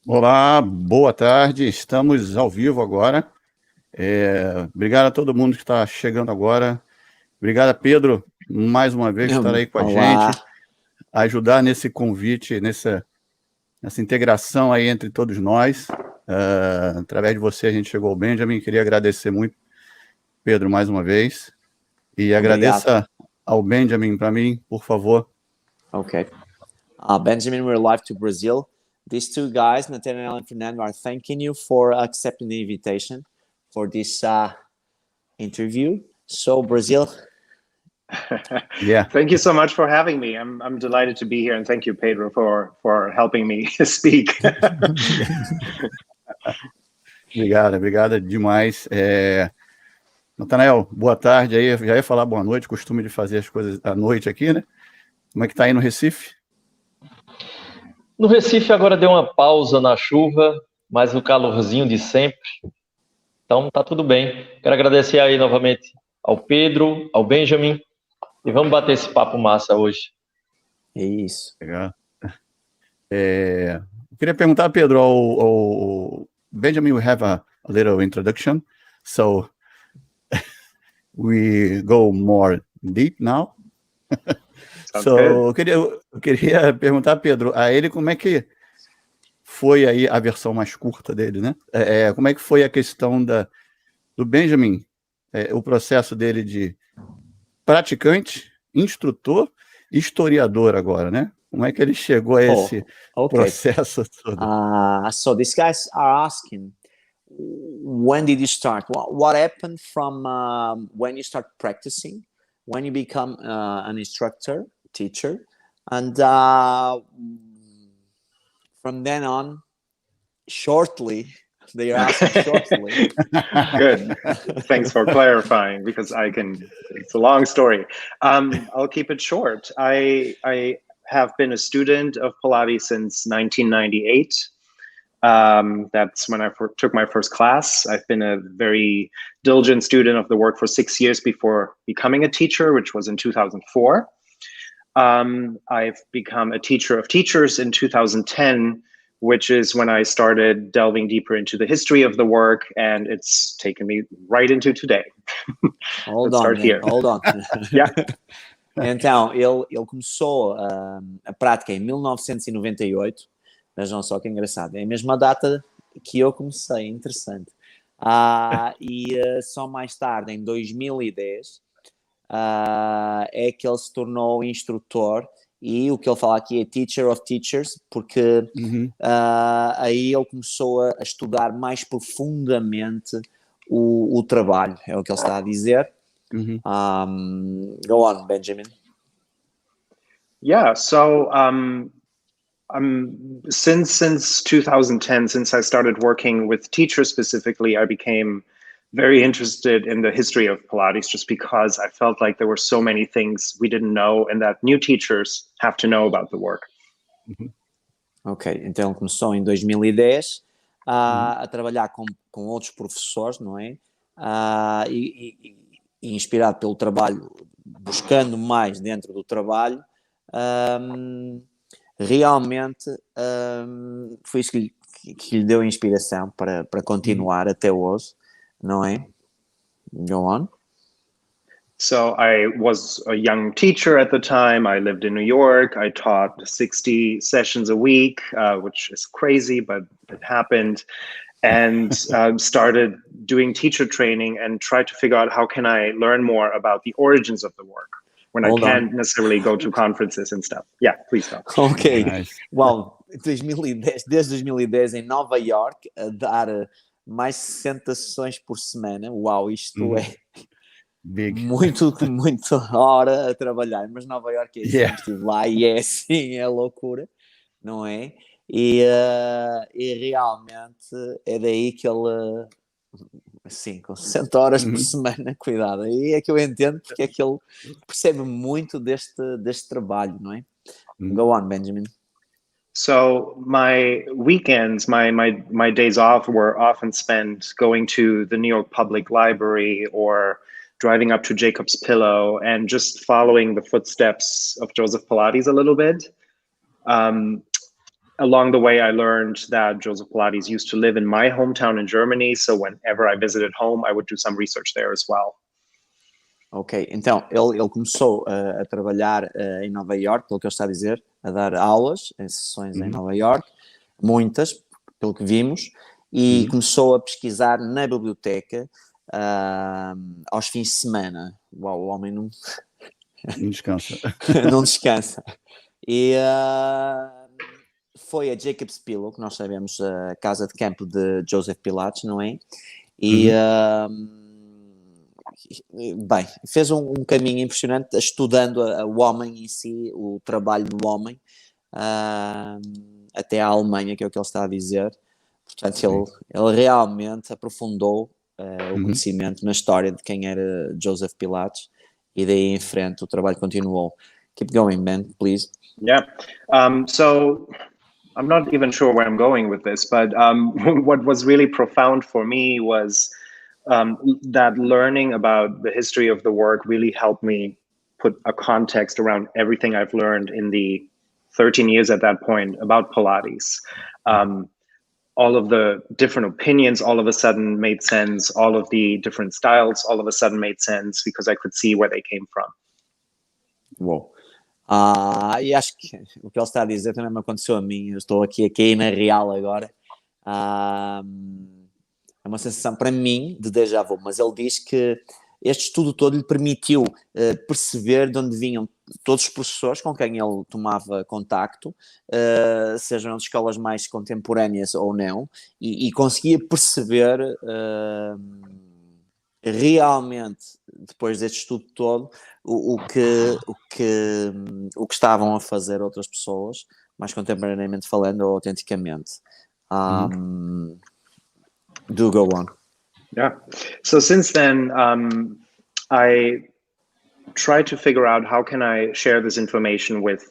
Olá, boa tarde. Estamos ao vivo agora. Obrigado a todo mundo que está chegando agora. Obrigado, Pedro, mais uma vez, por estar aí com a Olá. gente, ajudar nesse convite, nessa integração aí entre todos nós. Através de você, a gente chegou ao Benjamin. Queria agradecer muito, Pedro, mais uma vez. E agradeça ao Benjamin para mim, por favor. Okay. Benjamin, we're live to Brazil. These two guys, Nathaniel and Fernando, are thanking you for accepting the invitation for this interview. So, Brazil. Yeah. Thank you so much for having me. I'm delighted to be here, and thank you, Pedro, for helping me speak. Obrigado demais. Nathanael, boa tarde aí. Já ia falar boa noite, costume de fazer as coisas à noite aqui, né? Como é que tá aí no Recife? No Recife agora deu uma pausa na chuva, mas o calorzinho de sempre. Então tá tudo bem. Quero agradecer aí novamente ao Pedro, ao Benjamin, e vamos bater esse papo massa hoje. É isso. Legal. Eu queria perguntar, Pedro, ao Benjamin, we have a little introduction, so we go more deep now. Eu queria perguntar, Pedro, a ele como é que foi aí a versão mais curta dele, né? Como é que foi a questão do Benjamin, o processo dele de praticante, instrutor e historiador agora, né? Como é que ele chegou a esse processo todo? So these guys are asking, when did you start? What happened from when you start practicing, when you become an instructor, teacher, and from then on, shortly, they are asking shortly. Good. Thanks for clarifying, because it's a long story. I'll keep it short. I have been a student of Pilates since 1998. That's when I took my first class. I've been a very diligent student of the work for 6 years before becoming a teacher, which was in 2004. I've become a teacher of teachers in 2010, which is when I started delving deeper into the history of the work, and it's taken me right into today. Hold on. Yeah. Então, ele começou a prática em 1998. Vejam só que engraçado. É a mesma data que eu comecei, interessante. E só mais tarde, em 2010, é que ele se tornou instrutor, e o que ele fala aqui é teacher of teachers, porque aí ele começou a estudar mais profundamente o trabalho, é o que ele está a dizer. Go on, Benjamin. Yeah, so since 2010, since I started working with teachers specifically, I became very interested in the history of Pilates, just because I felt like there were so many things we didn't know and that new teachers have to know about the work. Ok, então ele começou em 2010 a trabalhar com outros professores, não é? E inspirado pelo trabalho, buscando mais dentro do trabalho, realmente foi isso que lhe deu inspiração para continuar até hoje, não é? Go on. So I was a young teacher at the time. I lived in New York. I taught 60 sessions a week, which is crazy, but it happened. And started doing teacher training and tried to figure out how can I learn more about the origins of the work when I can't necessarily go to conferences and stuff. Yeah, please go. Ok. Nice. Well, desde 2010 em Nova York, a dar mais 60 sessões por semana. Uau, isto é Big. muito hora a trabalhar, mas Nova York é assim, estive lá e é assim, é loucura, não é? E realmente é daí que ele, assim, com 60 horas por semana, cuidado, aí é que eu entendo porque é que ele percebe muito deste trabalho, não é? Go on, Benjamin. So my weekends, my days off were often spent going to the New York Public Library or driving up to Jacob's Pillow and just following the footsteps of Joseph Pilates a little bit. along the way, I learned that Joseph Pilates used to live in my hometown in Germany. So whenever I visited home, I would do some research there as well. Ok, então ele começou a trabalhar em Nova York, pelo que ele está a dizer, a dar aulas em sessões em Nova York, muitas, pelo que vimos, e começou a pesquisar na biblioteca aos fins de semana. Uau, o homem não descansa. não descansa. E foi a Jacob's Pillow, que nós sabemos, a casa de campo de Joseph Pilates, não é? E bem, fez um caminho impressionante estudando o homem em si, o trabalho do homem, até à Alemanha, que é o que ele está a dizer. Portanto, ele realmente aprofundou o conhecimento na história de quem era Joseph Pilates, e daí em frente o trabalho continuou. Keep going, Ben, please. Yeah. So I'm not even sure where I'm going with this, but what was really profound for me was that learning about the history of the work really helped me put a context around everything I've learned in the 13 years at that point about Pilates. All of the different opinions all of a sudden made sense. All of the different styles all of a sudden made sense because I could see where they came from. Uou. E acho que o que ele está a dizer também me aconteceu a mim. Eu estou aqui a cair na real agora. É uma sensação para mim de déjà vu, mas ele diz que este estudo todo lhe permitiu perceber de onde vinham todos os professores com quem ele tomava contacto, sejam de escolas mais contemporâneas ou não, e conseguia perceber realmente, depois deste estudo todo, o que estavam a fazer outras pessoas, mais contemporaneamente falando ou autenticamente. Do go on. Yeah. So since then, I tried to figure out how can I share this information with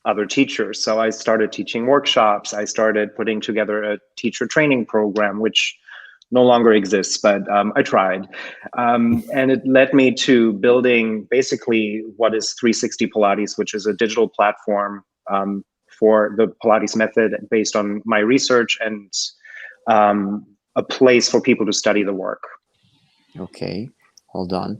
other teachers. So I started teaching workshops. I started putting together a teacher training program, which no longer exists, but I tried. And it led me to building basically what is 360 Pilates, which is a digital platform for the Pilates method based on my research and a place for people to study the work. Ok, hold on.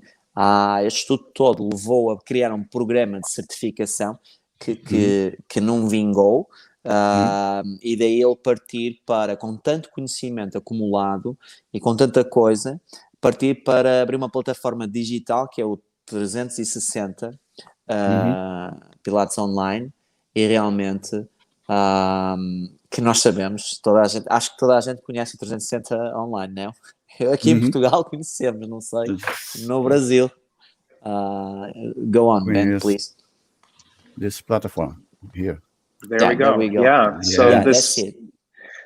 Este estudo todo levou a criar um programa de certificação que não vingou, e daí ele partir para, com tanto conhecimento acumulado e com tanta coisa, partir para abrir uma plataforma digital que é o 360 Pilates Online, e realmente que nós sabemos, acho que toda a gente conhece o 360 Online, não? Aqui em Portugal conhecemos, não sei, no Brasil. Go on, Ben, please. This platform here. There we go. Yeah. So that's it.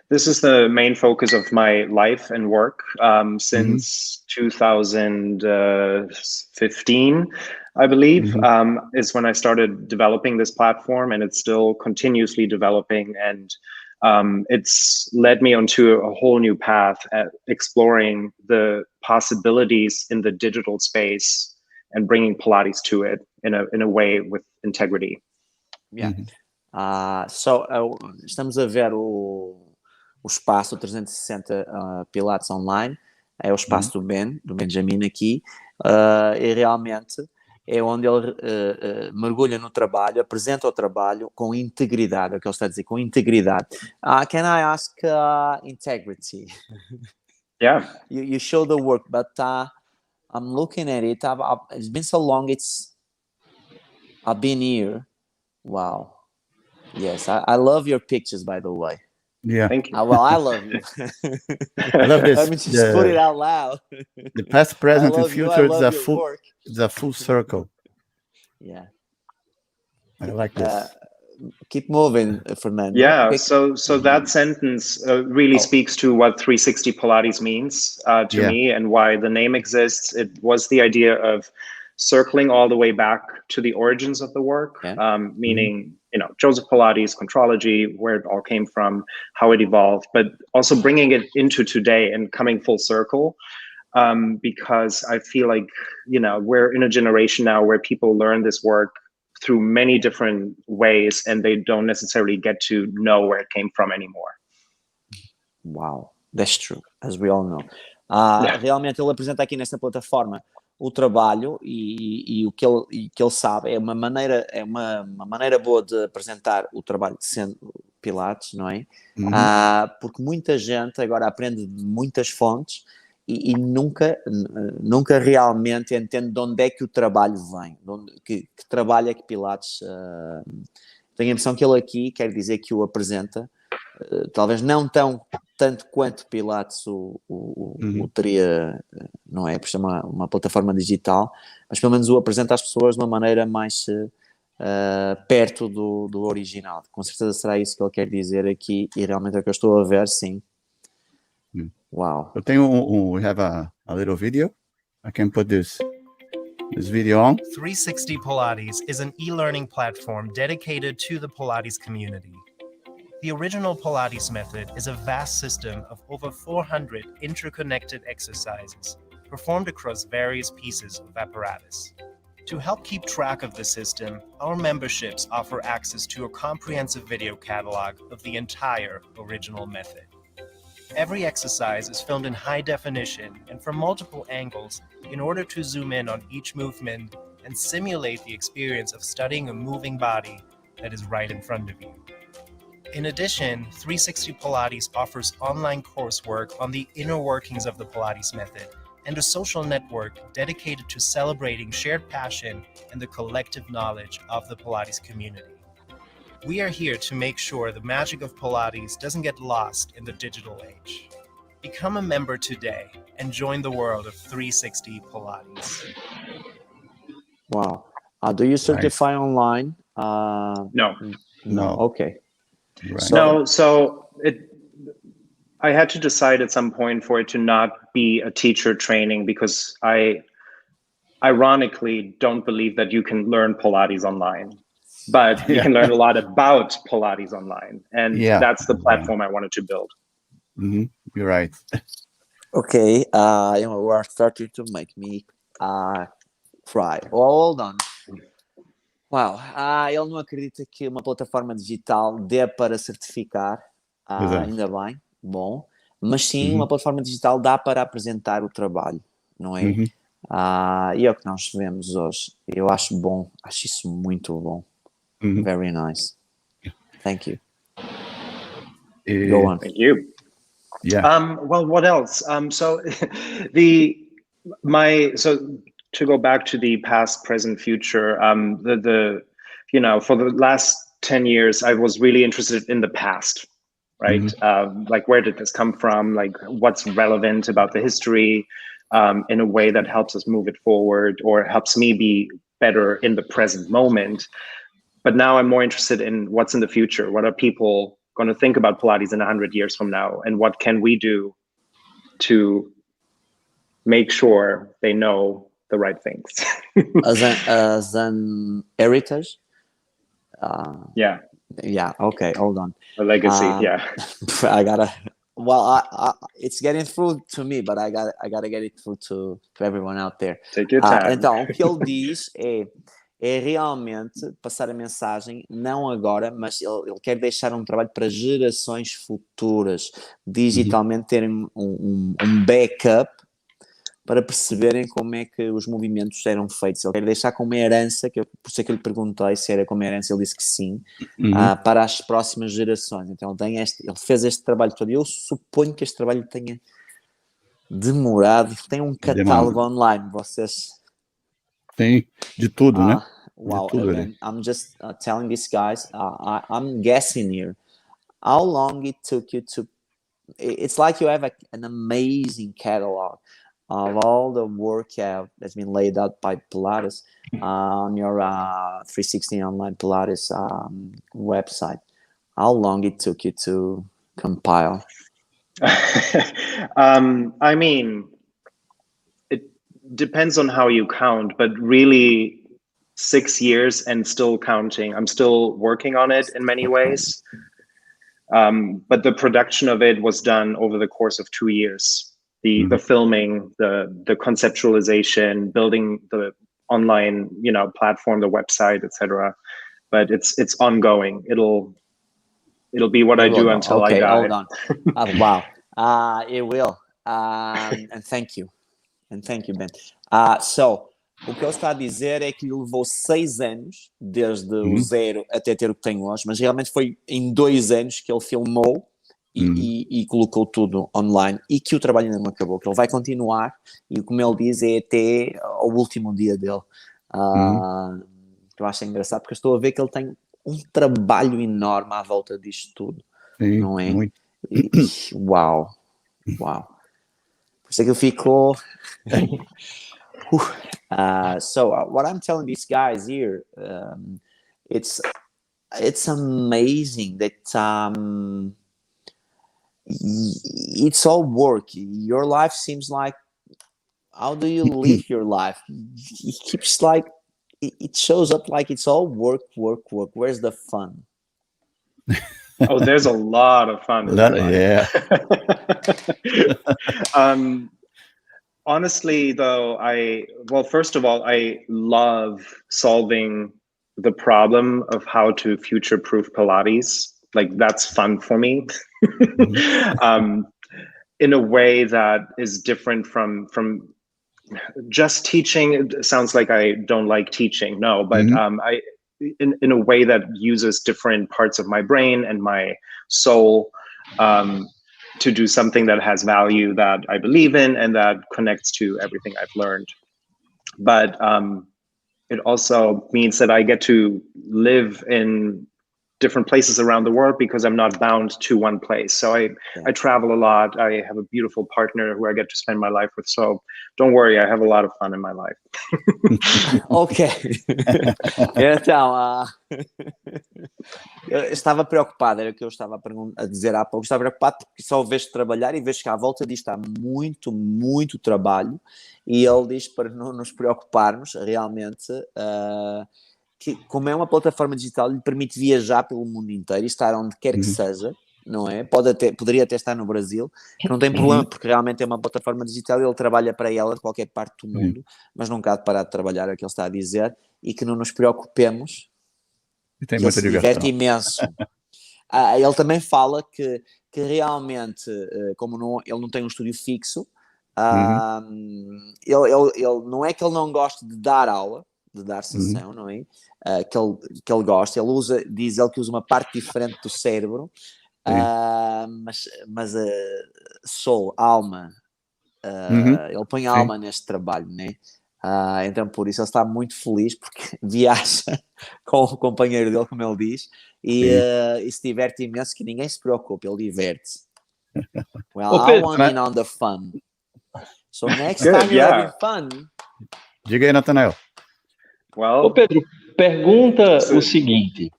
This is the main focus of my life and work since 2015, I believe, is when I started developing this platform, and it's still continuously developing. And it's led me onto a whole new path at exploring the possibilities in the digital space and bringing Pilates to it in a way with integrity. Yeah. Estamos a ver o espaço 360 Pilates Online, é o espaço do Benjamin aqui, e realmente é onde ele mergulha no trabalho, apresenta o trabalho com integridade, é o que ele está a dizer, com integridade. Can I ask integrity? Yeah. You show the work, but I'm looking at it. It's been so long. I've been here. Wow. Yes, I love your pictures, by the way. Yeah. Thank you. Well, I love you. I love this. Let me just put it out loud. The past, present, and future is a full circle. Yeah. I like this. Keep moving, Fernando. Yeah, Okay. so that sentence really speaks to what 360 Pilates means to me and why the name exists. It was the idea of circling all the way back to the origins of the work, meaning, Joseph Pilates, contrology, where it all came from, how it evolved, but also bringing it into today and coming full circle, because I feel like, we're in a generation now where people learn this work through many different ways, and they don't necessarily get to know where it came from anymore. Wow, that's true, as we all know. Realmente ele apresenta aqui nesta plataforma o trabalho e o que ele sabe é uma maneira boa de apresentar o trabalho sendo Pilates, não é? Porque muita gente agora aprende de muias fontes e nunca realmente entende de onde é que o trabalho vem, que trabalho é que Pilates... tenho a impressão que ele aqui quer dizer que o apresenta, talvez não tanto quanto Pilates o teria, não é? Por ser uma plataforma digital, mas pelo menos o apresenta às pessoas de uma maneira mais perto do original. Com certeza será isso que ele quer dizer aqui, e realmente é o que eu estou a ver, sim. Wow. Eu tenho we have a little video. I can put this video on. 360 Pilates is an e-learning platform dedicated to the Pilates community. The original Pilates method is a vast system of over 400 interconnected exercises performed across various pieces of apparatus. To help keep track of the system, our memberships offer access to a comprehensive video catalog of the entire original method. Every exercise is filmed in high definition and from multiple angles in order to zoom in on each movement and simulate the experience of studying a moving body that is right in front of you. In addition, 360 Pilates offers online coursework on the inner workings of the Pilates method and a social network dedicated to celebrating shared passion and the collective knowledge of the Pilates community. We are here to make sure the magic of Pilates doesn't get lost in the digital age. Become a member today and join the world of 360 Pilates. Wow. Do you certify online? No. Okay. Right. So I had to decide at some point for it to not be a teacher training, because I ironically don't believe that you can learn Pilates online, but you can learn a lot about Pilates online, and that's the platform I wanted to build. You're right. Okay, you are starting to make me cry. Hold on. Uau, ele não acredita que uma plataforma digital dê para certificar, ainda bem, bom, mas sim, uma plataforma digital dá para apresentar o trabalho, não é? E é o que nós vemos hoje. Eu acho bom, acho isso muito bom. Very nice. Thank you. Go on. Thank you. Yeah. Well, what else? So to go back to the past, present, future, for the last 10 years, I was really interested in the past, right? Like, where did this come from? Like, what's relevant about the history in a way that helps us move it forward or helps me be better in the present moment. But now I'm more interested in what's in the future. What are people going to think about Pilates in 100 years from now? And what can we do to make sure they know the right things? as an heritage? Yeah, okay, hold on. a legacy. I gotta, it's getting through to me, but I gotta get it through to everyone out there. Take your time. Então, o que ele diz é realmente passar a mensagem, não agora, mas ele quer deixar um trabalho para gerações futuras, digitalmente terem um backup para perceberem como é que os movimentos eram feitos. Ele quer deixar como herança, por isso é que eu lhe perguntei se era como herança, ele disse que sim, para as próximas gerações. Então ele fez este trabalho todo, e eu suponho que este trabalho tenha demorado. Tem um catálogo online, vocês... Tem de tudo, né? Wow, de tudo, again, I'm just telling these guys, I'm guessing here, how long it took you to... It's like you have an amazing catalog of all the workout that's been laid out by Pilates on your 360 online Pilates website. How long it took you to compile? I mean, it depends on how you count, but really 6 years and still counting. I'm still working on it in many ways. But the production of it was done over the course of 2 years. The filming, the conceptualization, building online, platform, the website, etc. But it's ongoing. It'll be what I do until I die. Hold on. Wow. It will. And thank you. And thank you, Ben. So, o que ele está a dizer é que lhe levou 6 anos, desde o zero até ter o que tem hoje, mas realmente foi em 2 anos que ele filmou e colocou tudo online, e que o trabalho ainda não acabou, que ele vai continuar, e como ele diz, é até ao último dia dele. Que eu acho engraçado, porque eu estou a ver que ele tem um trabalho enorme à volta disto tudo. Sim, não é? muito. Uau. Por isso é que eu fico... So what I'm telling these guys here, it's amazing that it's all work. Your life seems like, how do you live your life? It keeps like, it shows up like it's all work. Where's the fun? Oh, there's a lot of fun. Yeah. Honestly, though, first of all, I love solving the problem of how to future-proof Pilates. Like, that's fun for me. In a way that is different from just teaching. It sounds like I don't like teaching. No, but in a way that uses different parts of my brain and my soul to do something that has value, that I believe in, and that connects to everything I've learned. But it also means that I get to live in different places around the world because I'm not bound to one place. So I travel a lot. I have a beautiful partner who I get to spend my life with. So don't worry, I have a lot of fun in my life. Ok. Então, eu estava preocupado, era o que eu estava a dizer há pouco. Estava preocupado porque só o vejo trabalhar e vejo que à volta disto há muito trabalho. E ele diz para não nos preocuparmos realmente, que como é uma plataforma digital, lhe permite viajar pelo mundo inteiro e estar onde quer que seja, não é? Poderia até estar no Brasil, não tem problema, porque realmente é uma plataforma digital e ele trabalha para ela de qualquer parte do mundo, mas nunca há de parar de trabalhar, é o que ele está a dizer, e que não nos preocupemos, E tem que ele muita se diversão. diverte imenso. Ele também fala que realmente, como ele não tem um estúdio fixo, ele não é que ele não goste de dar aula, de dar sessão, não é? Que ele gosta, diz ele que usa uma parte diferente do cérebro, mas soul, alma, ele põe a alma neste trabalho, né? Então por isso ele está muito feliz, porque viaja com o companheiro dele, como ele diz, e se diverte imenso, que ninguém se preocupe, ele diverte-se. Well, I want in on the fun. So next time you're having fun. Diga aí, Natanael. Ô Pedro, pergunta o seguinte.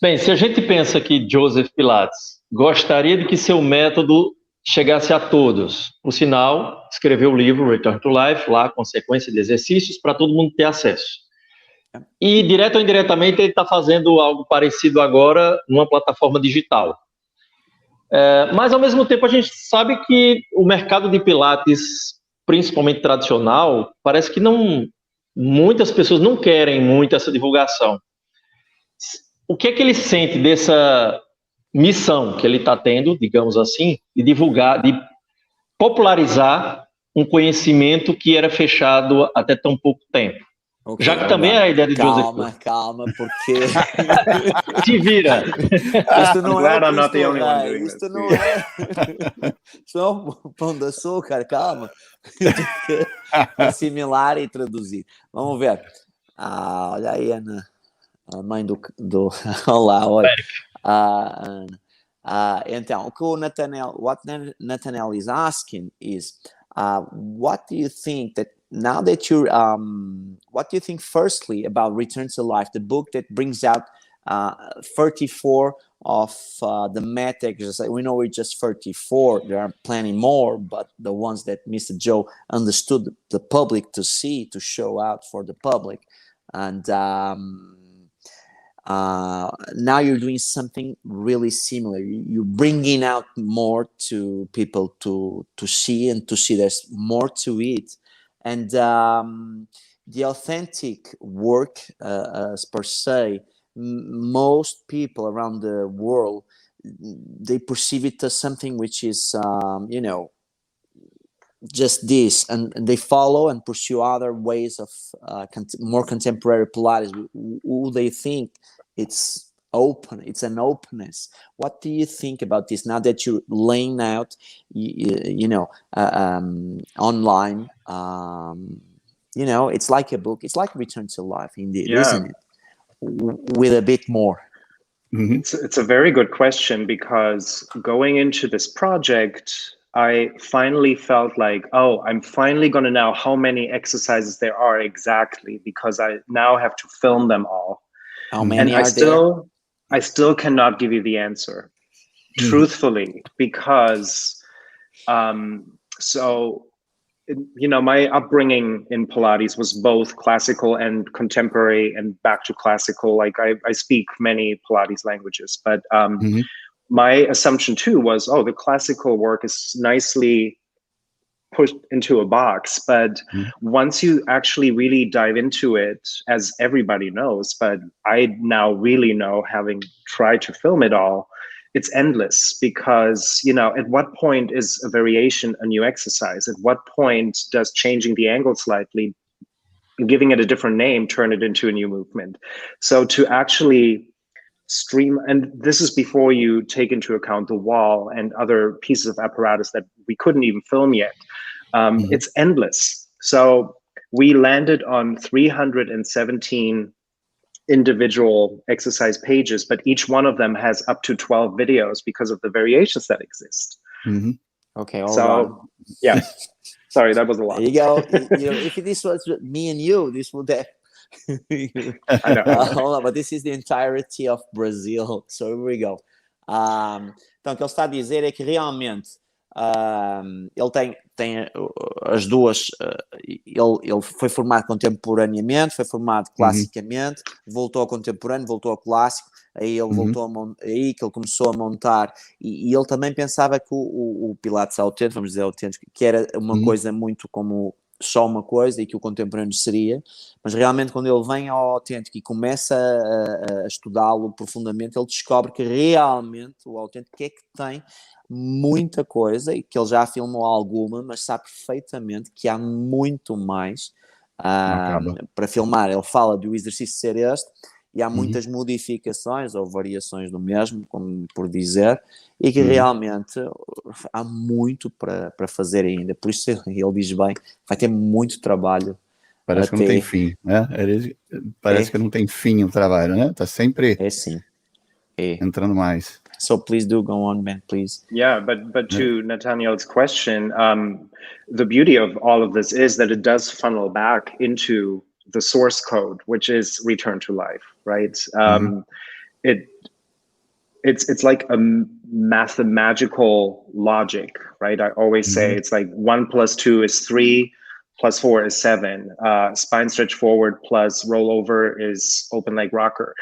Bem, se a gente pensa que Joseph Pilates gostaria de que seu método chegasse a todos, por sinal, escreveu o livro Return to Life, lá com sequência de exercícios para todo mundo ter acesso. E, direto ou indiretamente, ele está fazendo algo parecido agora numa plataforma digital. Mas, ao mesmo tempo, a gente sabe que o mercado de Pilates, principalmente tradicional, parece que muitas pessoas não querem muito essa divulgação. O que é que ele sente dessa missão que ele está tendo, digamos assim, de divulgar, de popularizar um conhecimento que era fechado até tão pouco tempo? Okay, já que também é a ideia de Joseph. Calma, porque... Te vira. Isto não é I'm not the only one doing isto não é... Isto é um pão de açúcar, calma. Assimilar e traduzir. Vamos ver. Olha aí, Ana. A mãe do... Olá, olha. Então, o que o Nathanael is asking is, what do you think that now that you're, what do you think firstly about Return to Life, the book that brings out 34 of the MET exercises? We know it's just 34. There are plenty more, but the ones that Mr. Joe understood the public to see, to show out for the public. And now you're doing something really similar. You're bringing out more to people to see, and to see there's more to it. And the authentic work, per se, most people around the world, they perceive it as something which is, just this, and they follow and pursue other ways of more contemporary Pilates, who they think it's open, it's an openness. What do you think about this now that you're laying out, online? It's like a book, it's like Return to Life, indeed, isn't it? With a bit more. Mm-hmm. It's a very good question, because going into this project, I finally felt like, oh, I'm finally going to know how many exercises there are exactly, because I now have to film them all. How many are there? I still cannot give you the answer, truthfully, because my upbringing in Pilates was both classical and contemporary and back to classical. Like I speak many Pilates languages, but my assumption too was, oh, the classical work is nicely pushed into a box. But once you actually really dive into it, as everybody knows, but I now really know, having tried to film it all, it's endless, because, at what point is a variation a new exercise? At what point does changing the angle slightly, giving it a different name, turn it into a new movement? So to actually stream, and this is before you take into account the wall and other pieces of apparatus that we couldn't even film yet, it's endless. So we landed on 317 individual exercise pages, but each one of them has up to 12 videos because of the variations that exist. Okay, all right. Yeah, sorry, that was a lot. There you go. If this was me and you, this would have. I know. Hold on, but this is the entirety of Brazil. So here we go. Então, o que ele está a dizer é que realmente ele tem as duas. Ele foi formado contemporaneamente, foi formado classicamente, voltou ao contemporâneo, voltou ao clássico. Aí ele voltou aí que ele começou a montar, e ele também pensava que o Pilates autêntico, vamos dizer autêntico, que era uma coisa muito como só uma coisa, e que o contemporâneo seria, mas realmente quando ele vem ao autêntico e começa a estudá-lo profundamente, ele descobre que realmente o autêntico é que tem muita coisa, e que ele já filmou alguma, mas sabe perfeitamente que há muito mais para filmar. Ele fala do exercício ser este, e há muitas modificações ou variações do mesmo, como por dizer, e que realmente há muito para fazer ainda. Por isso ele diz bem, vai ter muito trabalho. Parece que não tem fim, né? Parece que não tem fim o trabalho, né? Tá sempre entrando mais. So please do go on, Ben, please. Yeah, but to Nathaniel's question, the beauty of all of this is that it does funnel back into the source code, which is Return to Life, right? It's like a mathematical logic, right? I always say it's like 1 + 2 is 3, + 4 is 7. Spine stretch forward plus rollover is open leg rocker.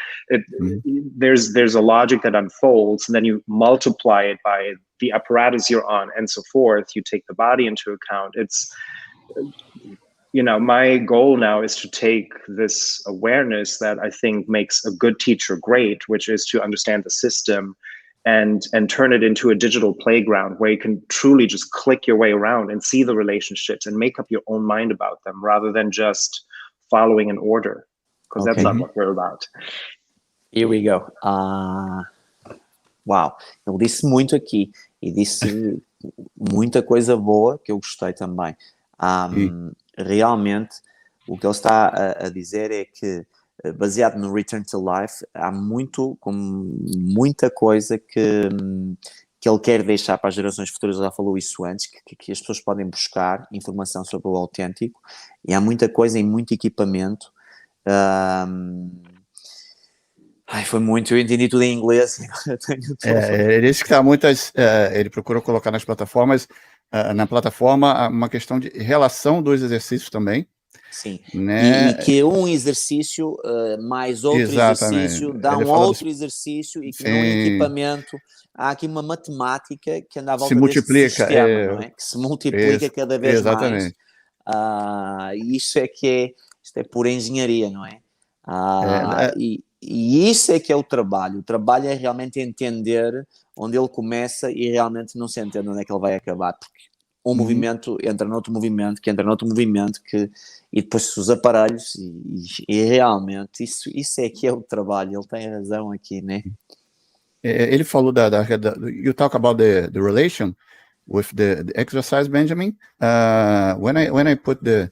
There's a logic that unfolds, and then you multiply it by the apparatus you're on, and so forth. You take the body into account. It's my goal now is to take this awareness that I think makes a good teacher great, which is to understand the system and turn it into a digital playground where you can truly just click your way around and see the relationships and make up your own mind about them, rather than just following an order, because that's not what we're about. Here we go. Uau, ele disse muito aqui, e disse muita coisa boa que eu gostei também. Realmente, o que ele está a dizer é que, baseado no Return to Life, há muita coisa que ele quer deixar para as gerações futuras. Já falou isso antes, que as pessoas podem buscar informação sobre o autêntico, e há muita coisa e muito equipamento. Foi muito, eu entendi tudo em inglês. Ele disse que ele procura colocar nas plataformas, na plataforma, uma questão de relação dos exercícios também. Sim, né? E que um exercício mais outro exercício dá um outro exercício, e que não é equipamento. Há aqui uma matemática que anda à volta deste sistema, não é? Que se multiplica cada vez mais. Isto é pura engenharia, não é? E isso é que é o trabalho. O trabalho é realmente entender onde ele começa e realmente não se entende onde é que ele vai acabar, porque um movimento entra noutro movimento, que entra noutro movimento, e depois os aparelhos, e realmente isso é que é o trabalho. Ele tem razão aqui, né? Ele falou you talk about the relation with the exercise, Benjamin. When I put the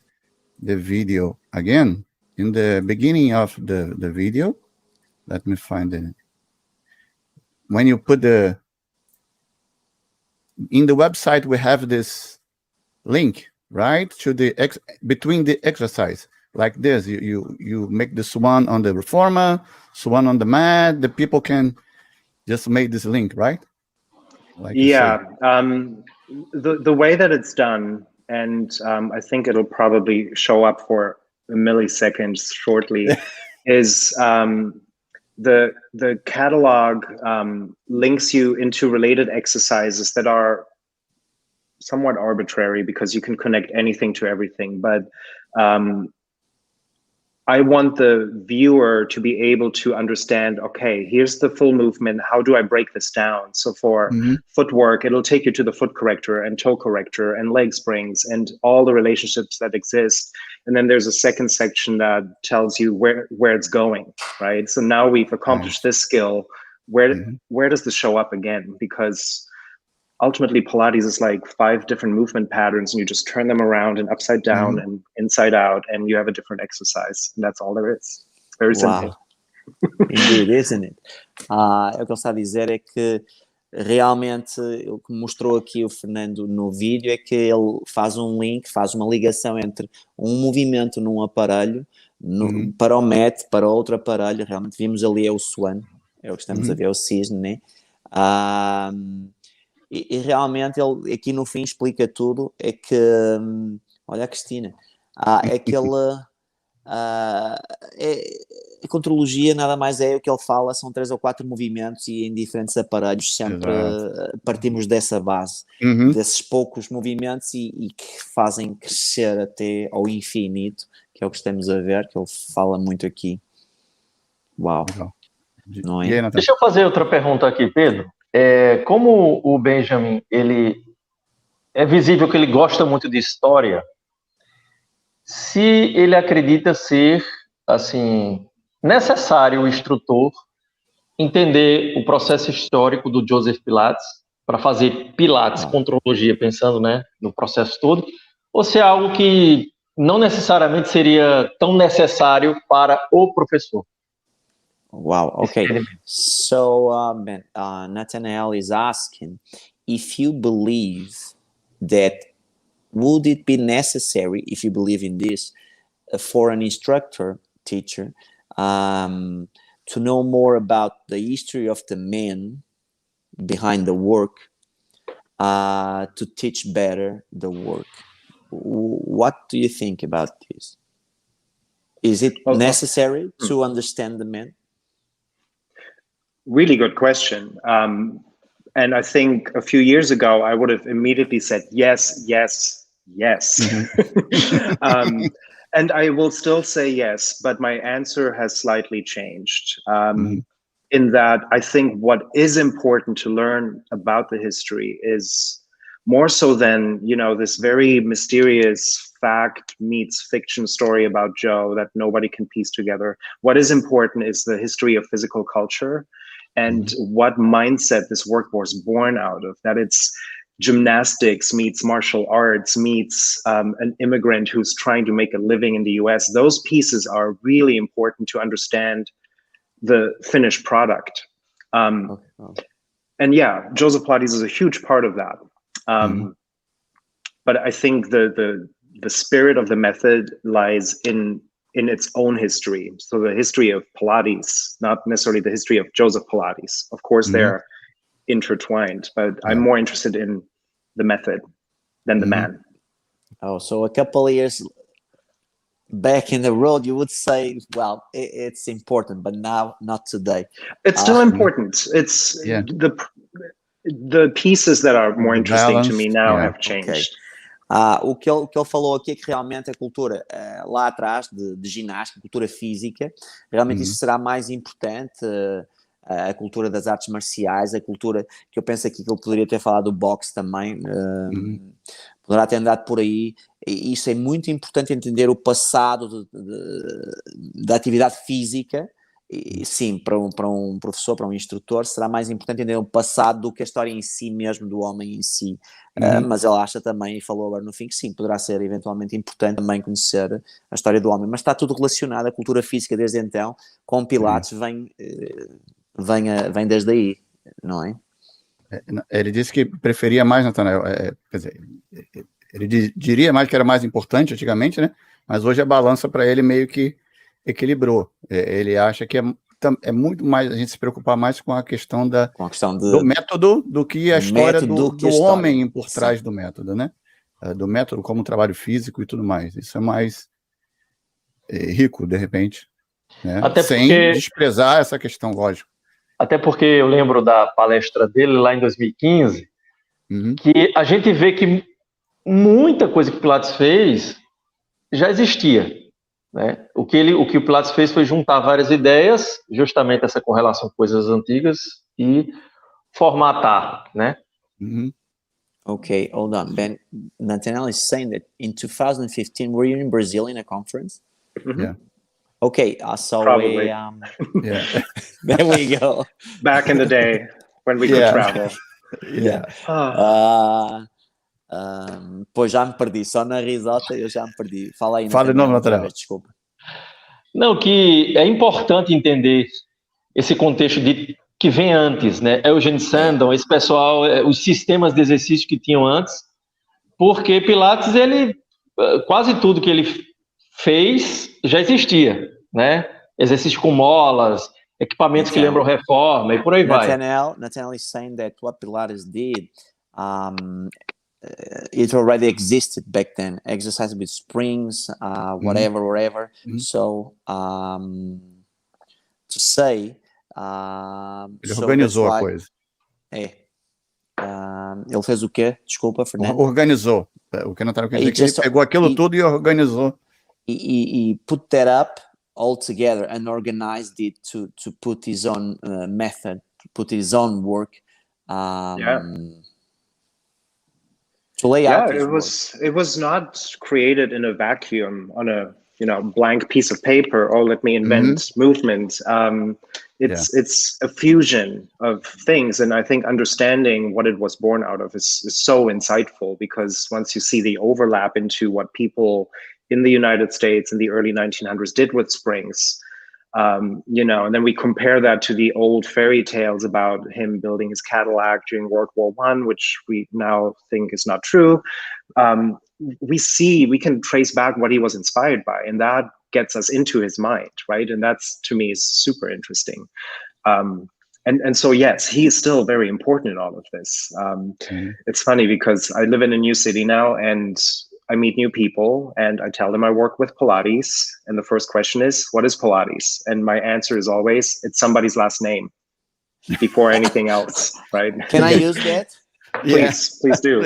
video again, in the beginning of the video, let me find it. When you put in the website, we have this link, right, to between the exercise, like this. You make this one on the reformer, one on the mat. The people can just make this link, right? Like the way that it's done, and I think it'll probably show up for a millisecond shortly, is the catalog links you into related exercises that are somewhat arbitrary because you can connect anything to everything. But I want the viewer to be able to understand, okay, here's the full movement. How do I break this down? So for footwork, it'll take you to the foot corrector and toe corrector and leg springs and all the relationships that exist. And then there's a second section that tells you where it's going, right? So now we've accomplished this skill. Where does this show up again? Because ultimately Pilates is like 5 different movement patterns, and you just turn them around and upside down and inside out, and you have a different exercise, and that's all there is. It's very simple. Indeed, isn't it? O que ele está a dizer é que realmente o que mostrou aqui o Fernando no vídeo é que ele faz um link, faz uma ligação entre um movimento num aparelho para o mat, para outro aparelho. Realmente vimos ali é o swan, é o que estamos a ver, o cisne, né? E realmente ele aqui no fim explica tudo. É que olha a Cristina, é que ele a contrologia nada mais é o que ele fala, são 3 ou 4 movimentos e em diferentes aparelhos, sempre partimos dessa base, desses poucos movimentos e que fazem crescer até ao infinito, que é o que estamos a ver, que ele fala muito aqui. Uau, não é? Deixa eu fazer outra pergunta aqui, Pedro. Como o Benjamin, ele é visível que ele gosta muito de história, se ele acredita ser, assim, necessário o instrutor entender o processo histórico do Joseph Pilates para fazer Pilates, contrologia, pensando, né, no processo todo, ou se é algo que não necessariamente seria tão necessário para o professor? Wow, okay. So Nathaniel is asking if you believe that would it be necessary, if you believe in this, for an teacher, to know more about the history of the men behind the work, to teach better the work. What do you think about this? Is it necessary to understand the men? Really good question. And I think a few years ago, I would have immediately said, yes, yes, yes. And I will still say yes, but my answer has slightly changed. In that I think what is important to learn about the history is more so than, you know, this very mysterious fact meets fiction story about Joe that nobody can piece together. What is important is the history of physical culture and what mindset this work was born out of, that it's gymnastics meets martial arts meets an immigrant who's trying to make a living in the US. Those pieces are really important to understand the finished product. And yeah, Joseph Pilates is a huge part of that. But I think the spirit of the method lies in its own history. So the history of Pilates, not necessarily the history of Joseph Pilates. Of course, they're intertwined, but I'm more interested in the method than the man. Oh, so a couple of years back in the road, you would say, well, it's important, but now not today. It's still important. It's the pieces that are more interesting to me now have changed. O que ele falou aqui é que realmente a cultura lá atrás, de ginástica, cultura física, realmente isso será mais importante, a cultura das artes marciais, a cultura que eu penso aqui que ele poderia ter falado do boxe também, poderá ter andado por aí. E isso é muito importante, entender o passado da atividade física. E, sim, para um professor, para um instrutor, será mais importante entender o passado do que a história em si mesmo, do homem em si. Mas ele acha também, e falou agora no fim, que sim, poderá ser eventualmente importante também conhecer a história do homem. Mas está tudo relacionado, a cultura física desde então, com Pilates, vem desde aí, não é? Ele disse que preferia mais, Natanael, quer dizer, ele diria mais que era mais importante antigamente, né? Mas hoje a balança para ele meio que equilibrou. Ele acha que é muito mais a gente se preocupar mais com a questão do método do que a história do homem por trás do método, né? Do método como trabalho físico e tudo mais. Isso é mais rico, de repente, né? Sem desprezar essa questão, lógico. Até porque eu lembro da palestra dele lá em 2015, que a gente vê que muita coisa que o Pilates fez já existia, né? O que o Pilates fez foi juntar várias ideias, justamente essa correlação com coisas antigas, e formatar, né? Okay, hold on. Ben, Nathaniel is saying that in 2015, were you in Brazil in a conference? Yeah. Okay, so Probably. Yeah. There we go. Back in the day when we could travel. Yeah. Pois já me perdi, só na risota eu já me perdi. Fala aí, Fala de novo, Natanael. Desculpa. Não, que é importante entender esse contexto que vem antes, né? Eugene Sandon, esse pessoal, os sistemas de exercício que tinham antes, porque Pilates, quase tudo que ele fez já existia, né? Exercício com molas, equipamentos que lembram reforma e por aí vai. Nathaniel is saying that what Pilates did, it already existed back then. Exercise with springs, whatever. So, to say, ele organizou a coisa. Ele fez o quê? Desculpa, Fernando. Organizou. O que não estava querendo dizer, que ele pegou aquilo tudo e organizou. He put that up all together and organized it to put his own method, put his own work. To lay out his work. It was not created in a vacuum on a blank piece of paper. Oh, let me invent movement. It's a fusion of things, and I think understanding what it was born out of is so insightful, because once you see the overlap into what people in the United States in the early 1900s did with springs, and then we compare that to the old fairy tales about him building his Cadillac during World War I, which we now think is not true. We can trace back what he was inspired by, and that gets us into his mind, right? And that's, to me, is super interesting. And so, yes, he is still very important in all of this. It's funny because I live in a new city now, and I meet new people and I tell them I work with Pilates. And the first question is, what is Pilates? And my answer is always, it's somebody's last name before anything else, right? Can I use that? Please do.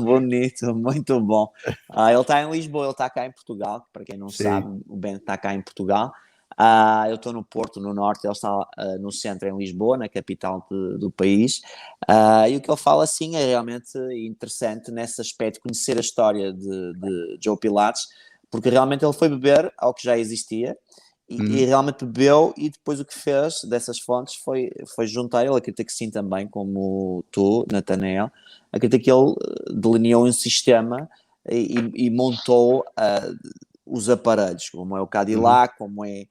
Bonito, muito bom. Ele está em Lisboa, ele está cá em Portugal. Para quem não sabe, o Ben está cá em Portugal. Eu estou no Porto, no Norte, ele está no centro, em Lisboa, na capital do país. E o que ele fala, assim, é realmente interessante nesse aspecto, conhecer a história de Joe Pilates, porque realmente ele foi beber ao que já existia, e realmente bebeu, e depois o que fez dessas fontes foi juntar. Ele acredita que sim também, como tu, Nathanael, acredita que ele delineou um sistema e montou os aparelhos, como é o Cadillac, como é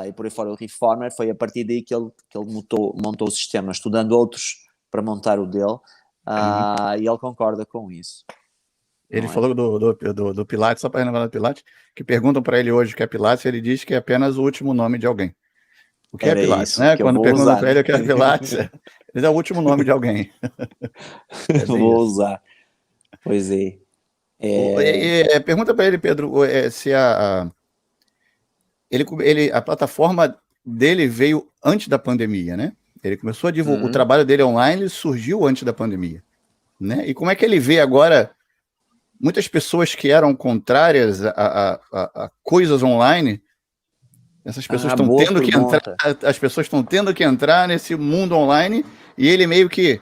e por aí fora o Reformer. Foi a partir daí que ele montou o sistema, estudando outros para montar o dele, e ele concorda com isso. Ele falou do Pilates, só para renovar do Pilates, que perguntam para ele hoje o que é Pilates, ele diz que é apenas o último nome de alguém. O que é Pilates, né? Quando perguntam para ele o que é Pilates, ele é o último nome de alguém. Vou usar. Pois é. Pergunta para ele, Pedro, se a plataforma dele veio antes da pandemia, né? Ele começou a divulgar, o trabalho dele online surgiu antes da pandemia. né? E como é que ele vê agora muitas pessoas que eram contrárias a coisas online? Essas pessoas estão boa tendo que entrar, pergunta. as pessoas estão tendo que entrar nesse mundo online e ele meio que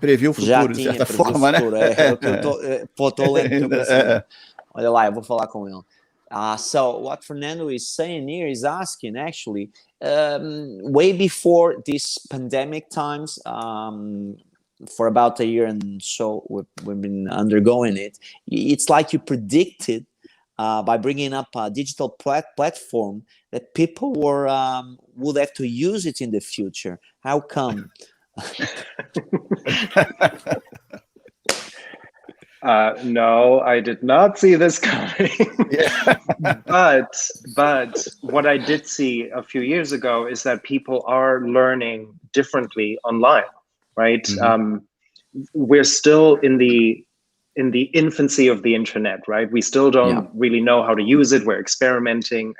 previu o Já futuro, de tinha certa previsto o forma, né? futuro. É o que eu estou lendo o teu pensamento. Olha lá, eu vou falar com ele. So what Fernando is saying here is asking, actually, way before this pandemic times, for about a year and so we've been undergoing it. It's like you predicted by bringing up a digital platform that people would have to use it in the future. How come? No, I did not see this coming. But what I did see a few years ago is that people are learning differently online, right? Mm-hmm. We're still in the infancy of the internet, right? We still don't really know how to use it. We're experimenting,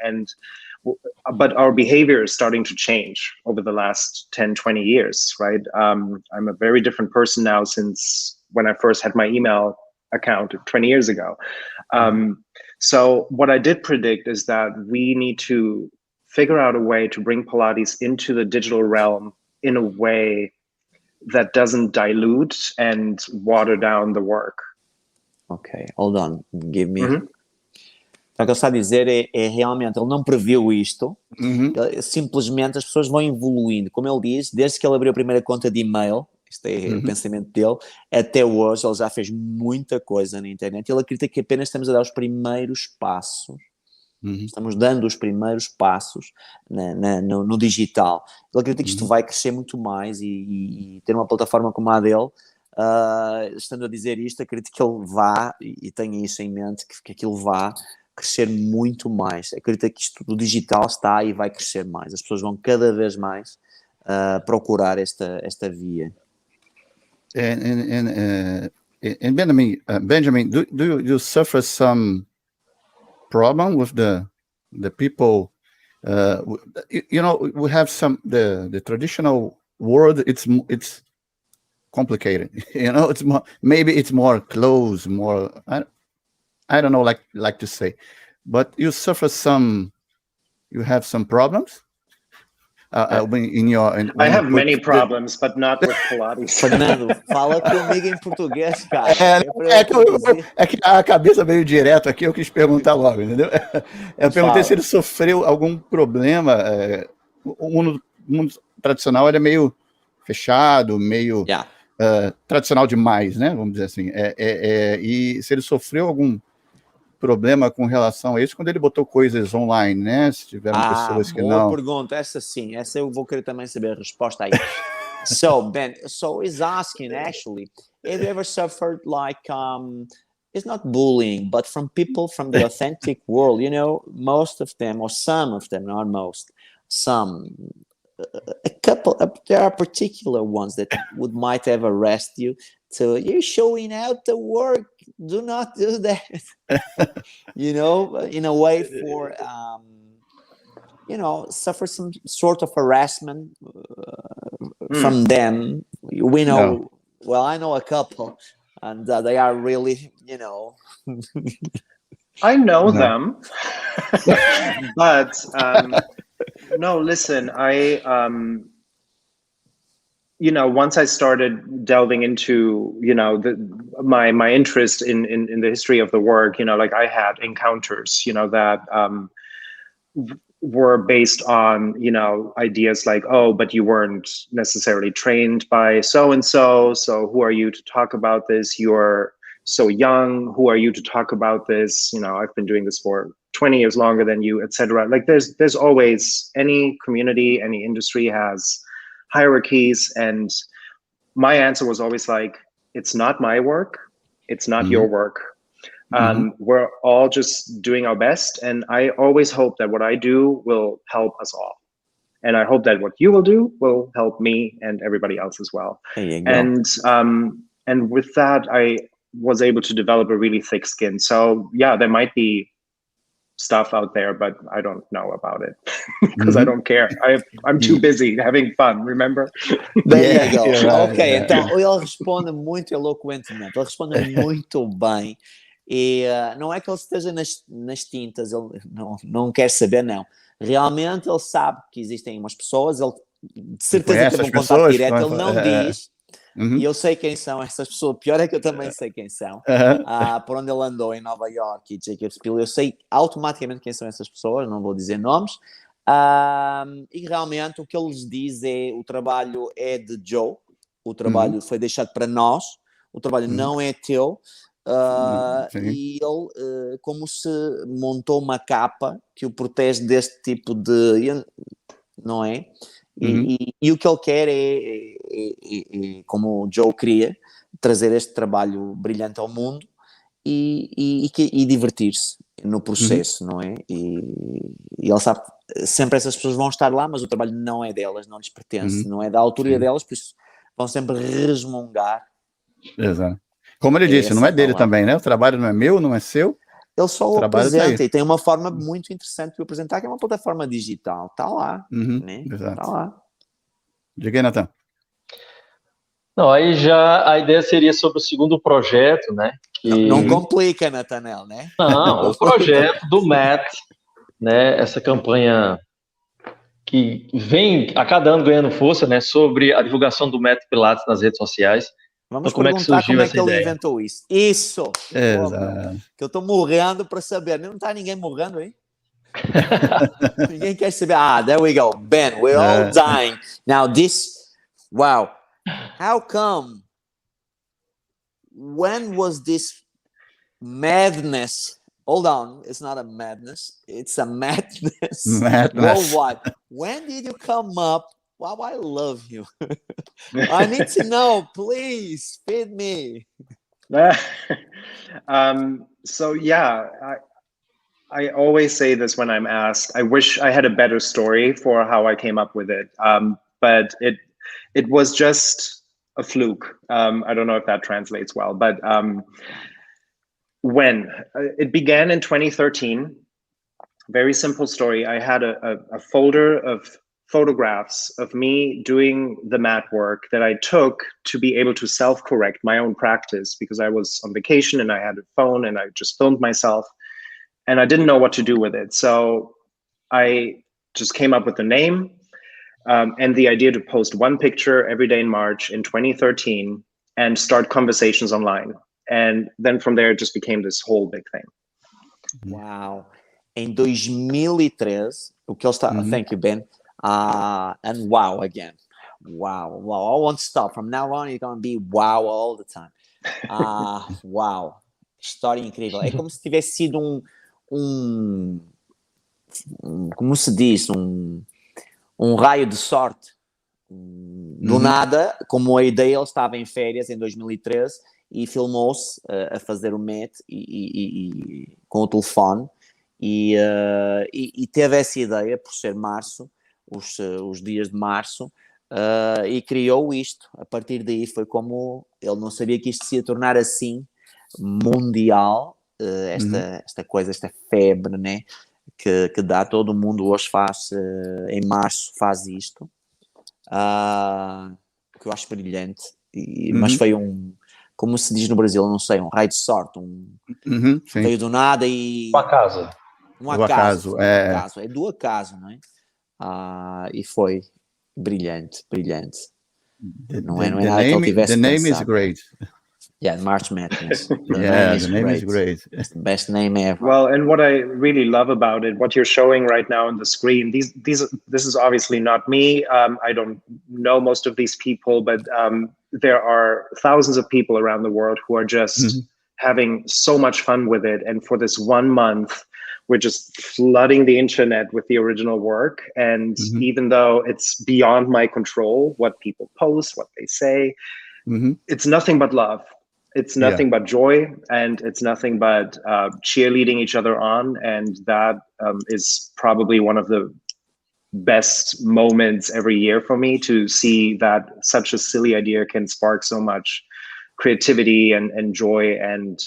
but our behavior is starting to change over the last 10, 20 years, right? I'm a very different person now since when I first had my email account 20 years ago. So what I did predict is that we need to figure out a way to bring Pilates into the digital realm in a way that doesn't dilute and water down the work. Ok, hold on, give me... O que ele está a dizer é realmente, ele não previu isto, simplesmente as pessoas vão evoluindo. Como ele diz, desde que ele abriu a primeira conta de e-mail, este é o pensamento dele, até hoje ele já fez muita coisa na internet. Ele acredita que apenas estamos a dar os primeiros passos. Estamos dando os primeiros passos no digital. Ele acredita que isto vai crescer muito mais e ter uma plataforma como a dele, estando a dizer isto, acredito que ele vá, e tenha isso em mente, que aquilo vá crescer muito mais. Acredita que isto do digital está e vai crescer mais. As pessoas vão cada vez mais procurar esta via. And Benjamin, do you suffer some problem with the people? You know, we have the traditional world. It's complicated. You know, maybe it's more close, more. I don't know, like to say, but you suffer some. You have some problems. I have many problems, but not with Pilates. Fernando, fala comigo em português, cara. É que a cabeça veio direto aqui, eu quis perguntar logo, entendeu? Eu perguntei se ele sofreu algum problema. O mundo tradicional ele é meio fechado, meio tradicional demais, né? Vamos dizer assim. E se ele sofreu algum problema com relação a isso quando ele botou coisas online, né? Se tiveram pessoas que não... Boa pergunta, essa sim, essa eu vou querer também saber a resposta aí. So, Ben, he's asking, actually, have you ever suffered like, it's not bullying, but from people from the authentic world, you know, most of them, or some of them, not most, some, a couple, there are particular ones that might have arrested you, so you're showing out the work, do not do that. You know, in a way for, you know, suffer some sort of harassment from them. We know, well, I know a couple, and they are really, you know. I know them, but no, listen, you know, once I started delving into, you know, my interest in the history of the work, you know, like I had encounters, you know, that were based on, you know, ideas like, oh, but you weren't necessarily trained by so-and-so, so who are you to talk about this? You're so young, who are you to talk about this? You know, I've been doing this for 20 years longer than you, etc. Like there's always, any community, any industry has hierarchies, and my answer was always like, it's not my work, it's not your work. We're all just doing our best, and I always hope that what I do will help us all, and I hope that what you will do will help me and everybody else as well. There you go. And with that, I was able to develop a really thick skin. So yeah, there might be stuff out there, but I don't know about it because I don't care. I'm too busy having fun, remember? There you go. Right, Ok, então ele responde muito eloquentemente, ele responde muito bem. E não é que ele esteja nas tintas, ele não quer saber, não. Realmente ele sabe que existem umas pessoas, ele de certeza teve um contato direto, ele não diz. E eu sei quem são essas pessoas. Pior é que eu também sei quem são. Por onde ele andou em Nova York e Jacob's Pill, eu sei automaticamente quem são essas pessoas, não vou dizer nomes. E realmente o que ele lhes diz é: o trabalho é de Joe, o trabalho foi deixado para nós, o trabalho não é teu. E ele como se montou uma capa que o protege deste tipo de... não é? E o que ele quer é, como o Joe queria, trazer este trabalho brilhante ao mundo e divertir-se no processo, não é? E ele sabe que sempre essas pessoas vão estar lá, mas o trabalho não é delas, não lhes pertence, não é da autoria delas, por isso vão sempre resmungar. Exato. Como ele disse, não é dele também, né? O trabalho não é meu, não é seu. Ele só o apresenta e tem uma forma muito interessante de o apresentar, que é uma plataforma digital. Está lá. Né? Exato. Tá lá. Diga aí, Nathan. Não, aí já a ideia seria sobre o segundo projeto, né? Não complica, Natanel, né? Não, o projeto do MAT, né? Essa campanha que vem a cada ano ganhando força, né? Sobre a divulgação do método Pilates nas redes sociais. Vamos então, perguntar como é que ele inventou isso. Isso! Exato. Que eu estou morrendo para saber. Não está ninguém morrendo aí? Ninguém quer saber. There we go. Ben, we're all dying. Now this, wow. How come? When was this madness? Hold on, it's not a madness. It's a madness. Worldwide. When did you come up? Wow, I love you. I need to know, please feed me. So yeah, I always say this when I'm asked. I wish I had a better story for how I came up with it, but it was just a fluke. I don't know if that translates well, but when it began in 2013, very simple story. I had a folder of photographs of me doing the mat work that I took to be able to self-correct my own practice, because I was on vacation and I had a phone and I just filmed myself and I didn't know what to do with it. So I just came up with the name and the idea to post one picture every day in March in 2013 and start conversations online. And then from there, it just became this whole big thing. Wow. Em 2013, o que ele está... Thank you, Ben. And wow again. Wow. I won't stop. From now on, you're going to be wow all the time. Wow. História incrível. É como se tivesse sido como se diz, um raio de sorte. Do nada, como a ideia, ele estava em férias em 2013 e filmou-se a fazer o MET com o telefone e teve essa ideia, por ser março, os dias de março, e criou isto. A partir daí foi como ele não sabia que isto se ia tornar assim mundial, esta coisa, esta febre, né, que dá, todo mundo hoje faz, em março faz isto, que eu acho brilhante, mas foi como se diz no Brasil, não sei, um raio de sorte, veio do nada e... Um acaso. É do acaso, não é? E foi brilhante. Não é nada que ele tivesse The name pensado. is great. Yeah, March MATness. The name is great. It's the best name ever. Well, and what I really love about it, what you're showing right now on the screen, this is obviously not me. I don't know most of these people, but there are thousands of people around the world who are just having so much fun with it. And for this 1 month, we're just flooding the internet with the original work. And even though it's beyond my control, what people post, what they say, it's nothing but love. It's nothing but joy, and it's nothing but cheerleading each other on. And that is probably one of the best moments every year for me, to see that such a silly idea can spark so much creativity and joy and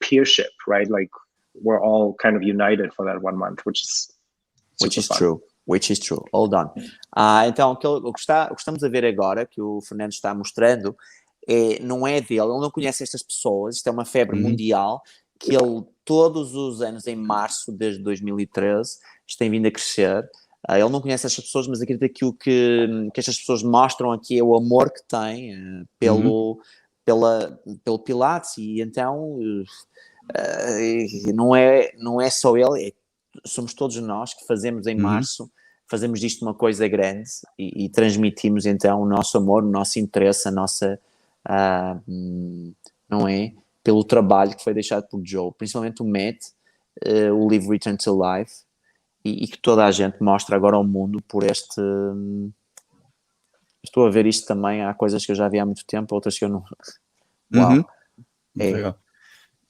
peership, right? Like we're all kind of united for that 1 month, which is true. Which is true. Hold on. Então, o que estamos a ver agora, que o Fernando está mostrando, não é dele, ele não conhece estas pessoas, isto é uma febre mundial, que ele todos os anos, em março, desde 2013, isto tem vindo a crescer. Ele não conhece estas pessoas, mas acredita que o que estas pessoas mostram aqui é o amor que têm pelo Pilates, e então não é só ele, somos todos nós que fazemos em março, fazemos disto uma coisa grande e transmitimos então o nosso amor, o nosso interesse, a nossa, não é? Pelo trabalho que foi deixado por Joe, principalmente o Matt, o livro Return to Life, e que toda a gente mostra agora ao mundo por este... Estou a ver isto também, há coisas que eu já vi há muito tempo, outras que eu não... Uau! Ele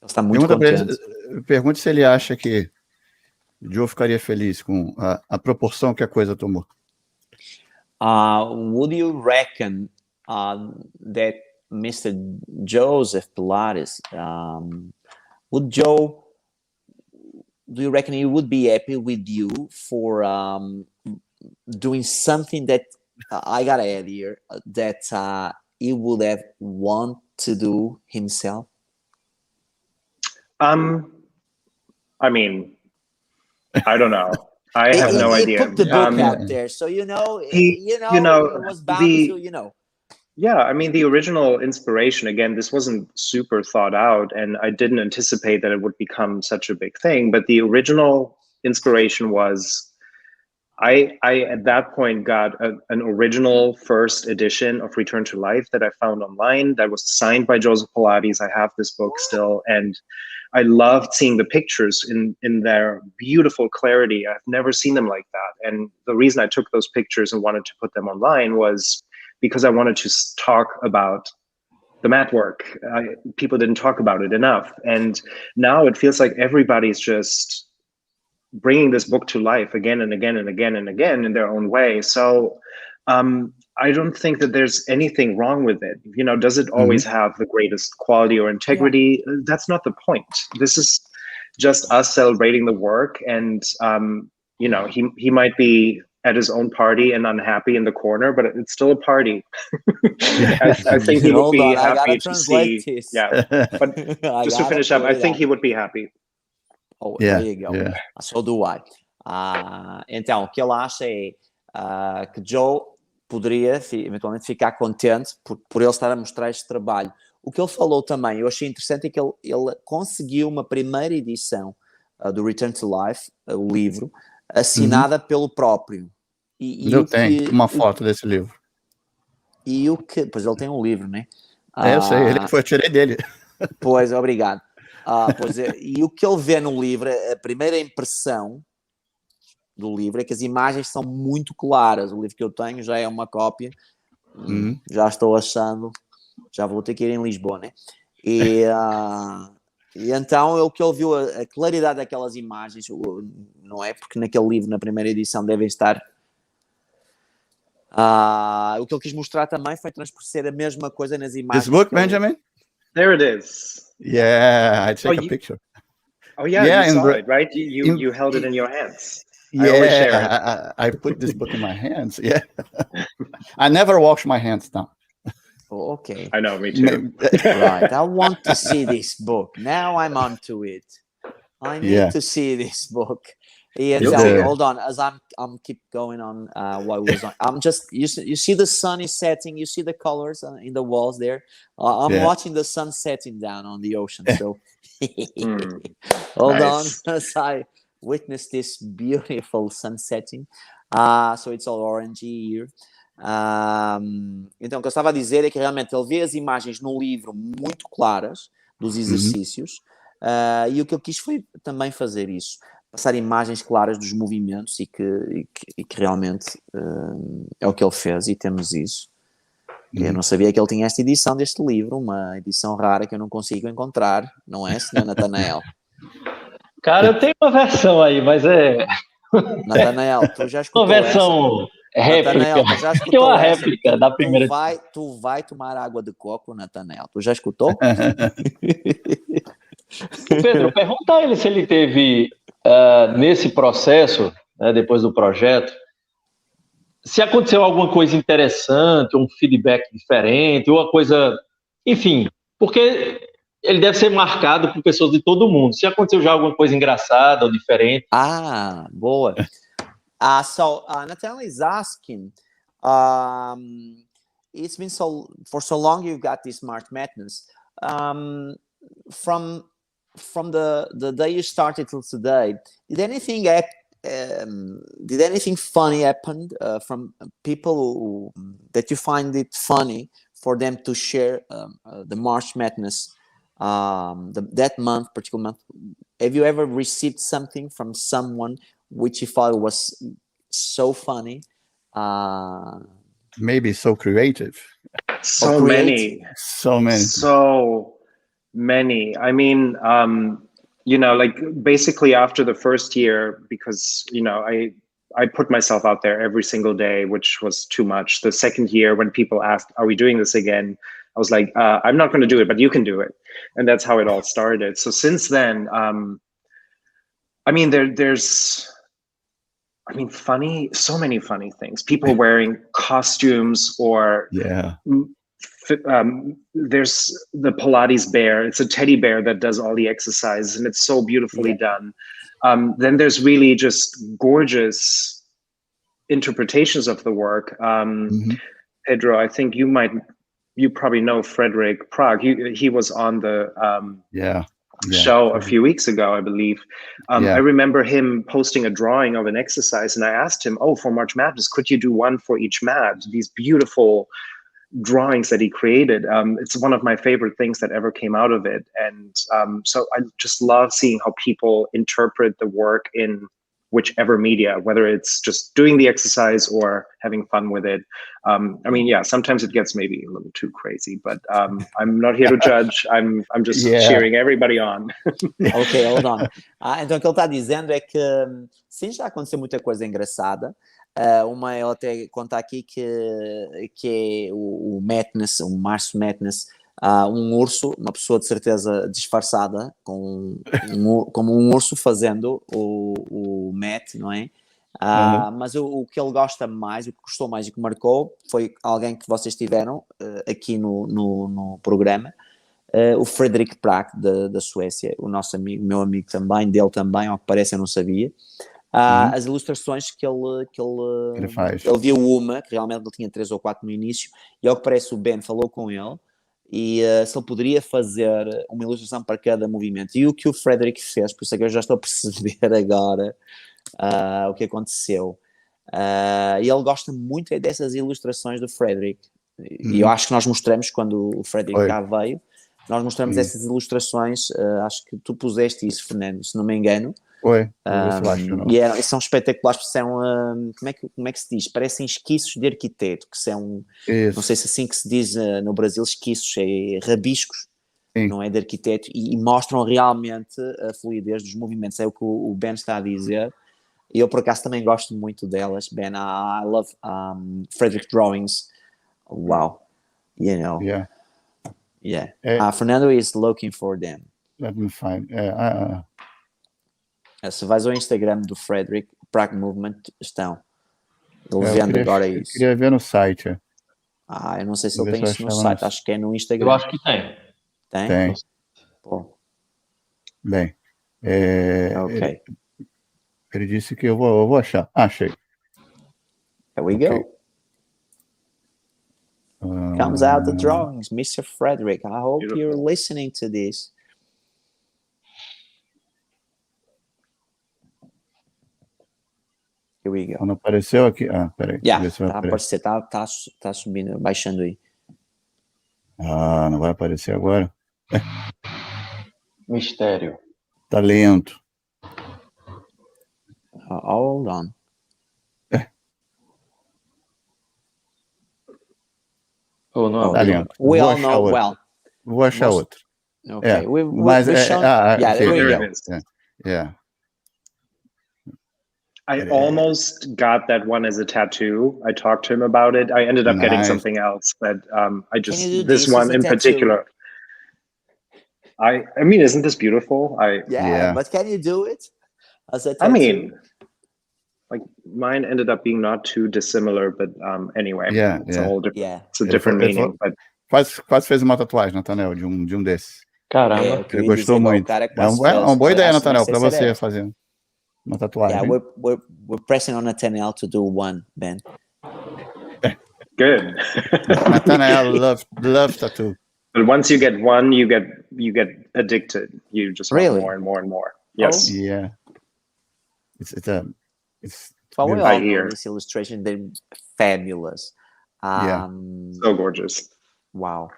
está muito contente. Pergunte se ele acha que Joe ficaria feliz com a proporção que a coisa tomou. Would you reckon that Mr. Joseph Pilates, do you reckon he would be happy with you for doing something that I got an idea that he would have want to do himself? I mean, I don't know. I have no idea. He put the book out there, so it was bound to, Yeah, I mean, the original inspiration, again, this wasn't super thought out, and I didn't anticipate that it would become such a big thing, but the original inspiration was, I at that point got an original first edition of Return to Life that I found online that was signed by Joseph Pilates. I have this book still, and I loved seeing the pictures in their beautiful clarity. I've never seen them like that. And the reason I took those pictures and wanted to put them online was because I wanted to talk about the mat work. People didn't talk about it enough. And now it feels like everybody's just bringing this book to life again and again and again and again in their own way. So I don't think that there's anything wrong with it. Does it always have the greatest quality or integrity? Yeah. That's not the point. This is just us celebrating the work. And, he might be at his own party and unhappy in the corner, but it's still a party. I think he would be happy to see. This. Yeah, but just to finish up, I think he would be happy. Oh, there you go. Yeah. So do I. Então, o que ele acha é que Joe poderia eventualmente ficar contente por ele estar a mostrar este trabalho. O que ele falou também, eu achei interessante, é que ele conseguiu uma primeira edição do Return to Life, o livro, assinada pelo próprio. Eu tenho uma foto desse livro. E o que... Pois ele tem um livro, né? Eu sei, ele que foi, eu tirei dele. Pois, obrigado. E o que ele vê no livro, a primeira impressão do livro é que as imagens são muito claras. O livro que eu tenho já é uma cópia. Já estou achando... Já vou ter que ir em Lisboa, né? E então, o que ele viu, a claridade daquelas imagens, não é? Porque naquele livro, na primeira edição, devem estar... o que ele quis mostrar também foi transparecer a mesma coisa nas imagens. This book, Benjamin? There it is. Yeah, I take a picture. Oh, yeah, you saw it, right? You held it in your hands. Yeah, I put this book in my hands, yeah. I never wash my hands now. Oh, okay. I know, me too. Right, I want to see this book. Now I'm onto it. I need to see this book. Hold on, as I'm keep going on what was on. I'm just you see the sun is setting. You see the colors in the walls there. I'm watching the sun setting down on the ocean. So hold on as I witness this beautiful sun setting. So it's all orangey here. Então, o que eu estava a dizer é que realmente ele vê as imagens no livro muito claras dos exercícios, e o que eu quis foi também fazer isso, passar imagens claras dos movimentos, e que realmente é o que ele fez, e temos isso. Eu não sabia que ele tinha esta edição deste livro, uma edição rara que eu não consigo encontrar, não é, Sr. Natanael? Cara, eu tenho uma versão aí, mas é... Natanael, tu já escutou uma versão... réplica. Nathanael, tu já escutou que é uma réplica da primeira. Tu vai tomar água de coco, Natanael. Tu já escutou? Pedro, pergunta a ele se ele teve, nesse processo, né, depois do projeto, se aconteceu alguma coisa interessante, um feedback diferente, ou uma coisa, enfim, porque ele deve ser marcado por pessoas de todo mundo. Se aconteceu já alguma coisa engraçada ou diferente. Boa. So Natalia is asking, it's been for so long you've got this March MATness. From the day you started till today, did anything funny happen from people that you find it funny for them to share the March MATness that particular month? Have you ever received something from someone which you thought was so funny? Maybe so creative. So many. I mean, like basically after the first year, because, I put myself out there every single day, which was too much. The second year, when people asked, are we doing this again? I was like, I'm not going to do it, but you can do it. And that's how it all started. So since then, I mean, there's so many funny things. People wearing costumes or there's the Pilates bear. It's a teddy bear that does all the exercises, and it's so beautifully done. Then there's really just gorgeous interpretations of the work. Pedro, I think you probably know Frederick Prague. He was on the show a few weeks ago, I believe. I remember him posting a drawing of an exercise, and I asked him, for March MATness, could you do one for each mat? These beautiful drawings that he created. It's one of my favorite things that ever came out of it. And so I just love seeing how people interpret the work in whichever media, whether it's just doing the exercise or having fun with it. Sometimes it gets maybe a little too crazy, but I'm not here to judge. I'm just cheering everybody on. Ok, hold on. Então o que ele está dizendo é que sim, já aconteceu muita coisa engraçada. Ele até conta aqui que é o MATness, o March MATness, um urso, uma pessoa de certeza disfarçada como um urso fazendo o mat, não é? Mas o que ele gosta mais, o que gostou mais e que marcou foi alguém que vocês tiveram aqui no programa, o Frederick Prague da Suécia, o nosso amigo, meu amigo também, dele também, ao que parece eu não sabia. As ilustrações que ele faz. Ele viu uma, que realmente ele tinha 3 ou 4 no início, e ao que parece o Ben falou com ele, e se ele poderia fazer uma ilustração para cada movimento. E o que o Frederick fez, por isso é que eu já estou a perceber agora o que aconteceu. E ele gosta muito dessas ilustrações do Frederick. E eu acho que nós mostramos, quando o Frederick cá veio, nós mostramos essas ilustrações, acho que tu puseste isso, Fernando, se não me engano. E são espetaculares, porque são, como é que se diz? Parecem esquiços de arquiteto, que são, não sei se assim que se diz no Brasil, esquiços, rabiscos, não é de arquiteto, e mostram realmente a fluidez dos movimentos, é o que o Ben está a dizer, e eu por acaso também gosto muito delas, Ben. I love Frederick drawings. Wow, Fernando is looking for them. Let me find. Se vais ao Instagram do Frederick Prague Movement, estão. Ele vendo agora isso. Eu queria ver no site. Eu não sei se ele tem isso no site. Acho que é no Instagram. Eu acho que tem. Tem? Pô. Bem. Ok. Ele disse que eu vou achar. Achei. Here we go. Comes out the drawings, Mr. Frederick. I hope you're listening to this. Here we go. Não apareceu aqui? Peraí. Tá aparecendo, tá subindo, baixando aí. Não vai aparecer agora? Mistério. Tá lento. Hold on. Tá lento. We all know well. Vou achar outro. Okay. Mas there we go. Yeah. I almost got that one as a tattoo. I talked to him about it. I ended up getting something else, but I just this one in particular. I mean, isn't this beautiful? Yeah, but can you do it as a tattoo? I mean, like mine ended up being not too dissimilar, but anyway, it's a whole different, it's a different meaning. But quase fez uma tatuagem, Nathanael, de um desses. Caramba. Ele gostou muito. É uma boa ideia, Nathanael, para você fazer uma tatuagem. Yeah, we're pressing on Nathanael to do one, Ben. Good. Nathanael loves tattoo. But once you get one, you get addicted. You just want more and more and more. Yes. Oh, yeah. It's I hear this illustration. They're fabulous. So gorgeous. Wow.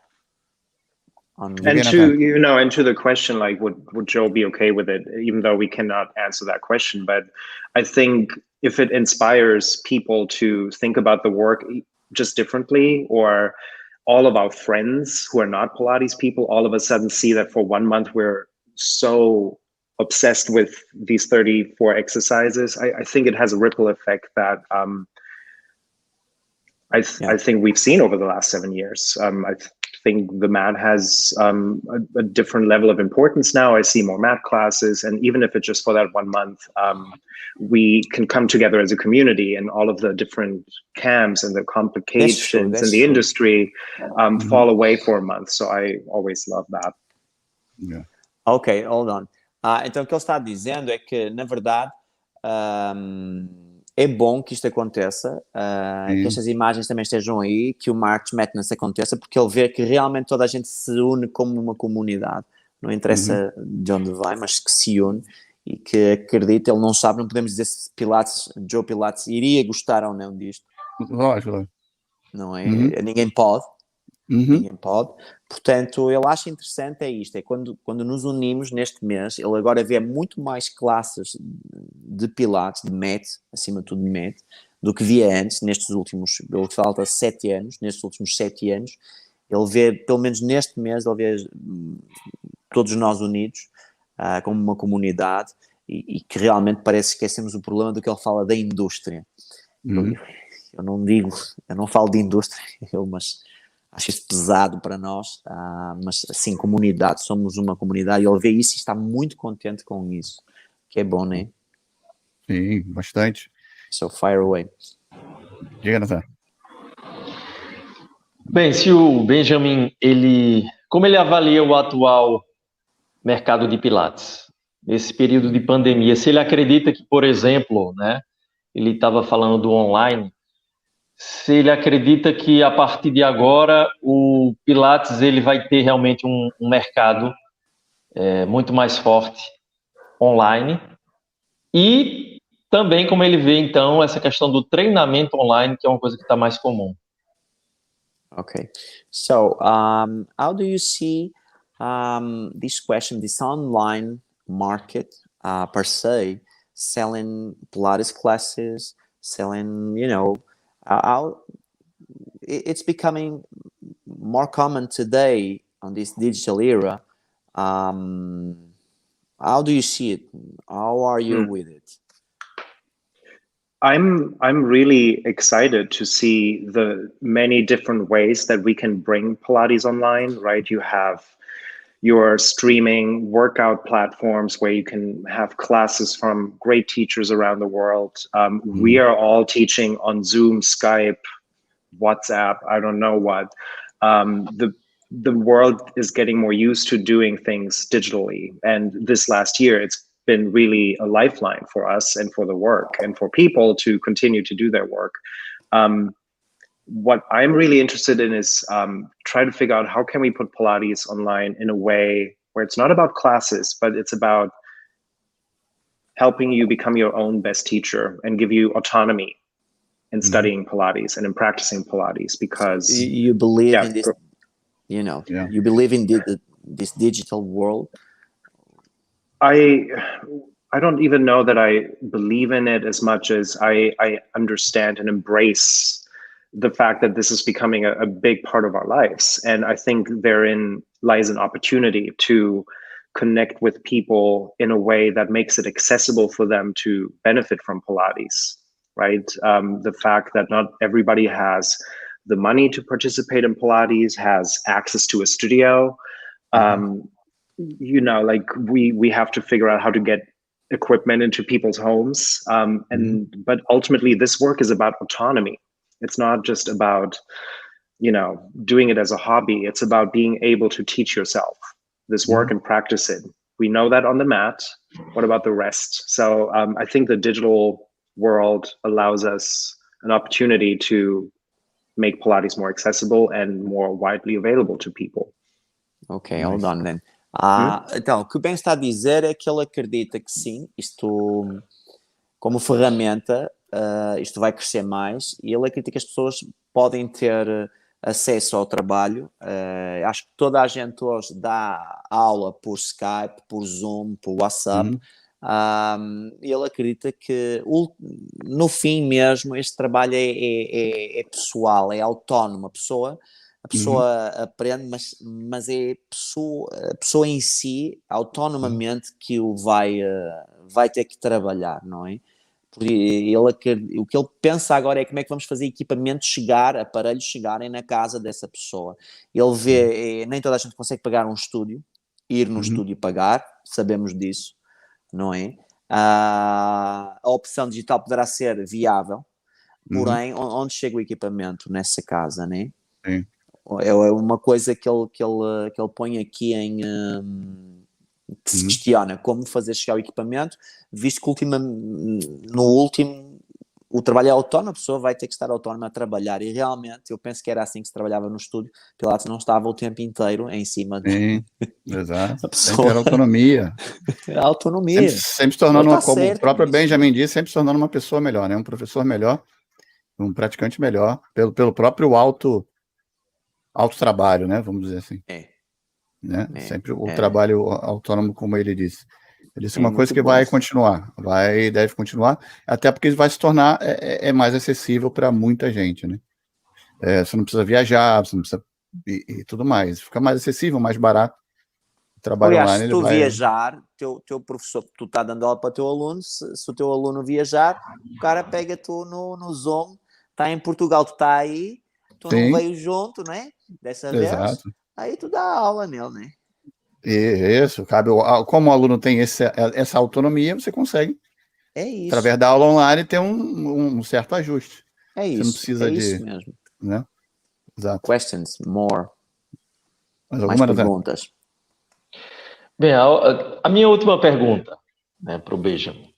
And to the question, like, would Joe be okay with it? Even though we cannot answer that question, but I think if it inspires people to think about the work just differently, or all of our friends who are not Pilates people all of a sudden see that for 1 month we're so obsessed with these 34 exercises, I think it has a ripple effect that I think we've seen over the last 7 years. I think the mat has a different level of importance now. I see more mat classes, and even if it's just for that 1 month, we can come together as a community, and all of the different camps and the complications in the industry fall away for a month. So I always love that. Yeah. Ok, hold on. Então o que ele está dizendo é que, na verdade, é bom que isto aconteça, que estas imagens também estejam aí, que o March MATness aconteça, porque ele vê que realmente toda a gente se une como uma comunidade. Não interessa de onde vai, mas que se une e que acredita. Ele não sabe, não podemos dizer se Joe Pilates iria gostar ou não disto. Lógico. Não é? Ninguém pode. Ninguém pode. Portanto, ele acha interessante isto, é quando nos unimos neste mês, ele agora vê muito mais classes de Pilates, de Mat, acima de tudo de Mat, do que via antes, nestes últimos, ele falta 7 anos, nestes últimos 7 anos, ele vê, pelo menos neste mês, ele vê todos nós unidos, como uma comunidade, e que realmente parece que esquecemos o problema do que ele fala da indústria. Eu não falo de indústria, mas acho isso pesado para nós, mas assim, comunidade, somos uma comunidade, e ele vê isso e está muito contente com isso, que é bom, né? Sim, bastante. So, fire away. Diga, Nathan. Bem, se o Benjamin, como ele avalia o atual mercado de Pilates, nesse período de pandemia, se ele acredita que, por exemplo, né, ele estava falando do online, se ele acredita que a partir de agora o Pilates ele vai ter realmente um mercado muito mais forte online, e também como ele vê então essa questão do treinamento online, que é uma coisa que está mais comum. Okay, so how do you see this online market per se, selling Pilates classes, selling, it's becoming more common today on this digital era. How do you see it? How are you with it? I'm really excited to see the many different ways that we can bring Pilates online, right? You have your streaming workout platforms where you can have classes from great teachers around the world. We are all teaching on Zoom, Skype, WhatsApp, I don't know what. The world is getting more used to doing things digitally. And this last year, it's been really a lifeline for us and for the work and for people to continue to do their work. What I'm really interested in is try to figure out how can we put Pilates online in a way where it's not about classes, but it's about helping you become your own best teacher and give you autonomy in studying Pilates and in practicing Pilates, because you believe in this, you believe in this digital world. I don't even know that I believe in it as much as I understand and embrace the fact that this is becoming a big part of our lives. And I think therein lies an opportunity to connect with people in a way that makes it accessible for them to benefit from Pilates, right? The fact that not everybody has the money to participate in Pilates, has access to a studio. you know, like we have to figure out how to get equipment into people's homes. But ultimately this work is about autonomy. It's not just about, you know, doing it as a hobby. It's about being able to teach yourself this work and practice it. We know that on the mat. What about the rest? So I think the digital world allows us an opportunity to make Pilates more accessible and more widely available to people. Ok, hold on then. Então, o que o Ben está a dizer é que ele acredita que sim, isto como ferramenta, isto vai crescer mais, e ele acredita que as pessoas podem ter acesso ao trabalho. Acho que toda a gente hoje dá aula por Skype, por Zoom, por WhatsApp. Ele acredita que no fim mesmo este trabalho é pessoal, é autónomo. A pessoa aprende, mas é a pessoa em si, autonomamente, que vai ter que trabalhar, não é? Porque o que ele pensa agora é como é que vamos fazer aparelhos chegarem na casa dessa pessoa. Ele vê, nem toda a gente consegue pagar um estúdio, ir no estúdio e pagar, sabemos disso, não é? A opção digital poderá ser viável, porém, onde chega o equipamento nessa casa, não é? Sim. É uma coisa que ele põe aqui que se questiona como fazer chegar o equipamento, visto que no último o trabalho é autónomo, a pessoa vai ter que estar autónoma a trabalhar, e realmente eu penso que era assim que se trabalhava no estúdio. Pilates não estava o tempo inteiro em cima Sim, exato. da pessoa. Sempre era autonomia. A autonomia. Sempre se tornando, como o próprio nisso. Benjamin disse, sempre se tornando uma pessoa melhor, né? Um professor melhor, um praticante melhor, pelo próprio autotrabalho, né? Vamos dizer assim. Né? Sempre o trabalho autônomo, como ele disse. Ele disse uma coisa que vai continuar, deve continuar, até porque vai se tornar mais acessível para muita gente, né? Você não precisa viajar, você não precisa e tudo mais. Fica mais acessível, mais barato. O trabalho online, se tu viajar, teu professor, tu está dando aula para o teu aluno, se o teu aluno viajar, o cara pega tu no Zoom, está em Portugal, tu está aí, tu não veio junto, né? Dessa vez, aí tu dá aula nele, né? Isso, como o aluno tem essa autonomia, você consegue, através da aula online, ter um certo ajuste. Você não precisa isso mesmo. Né? Exato. Questions, more. Mais perguntas. Bem, a minha última pergunta, né, para o Benjamin.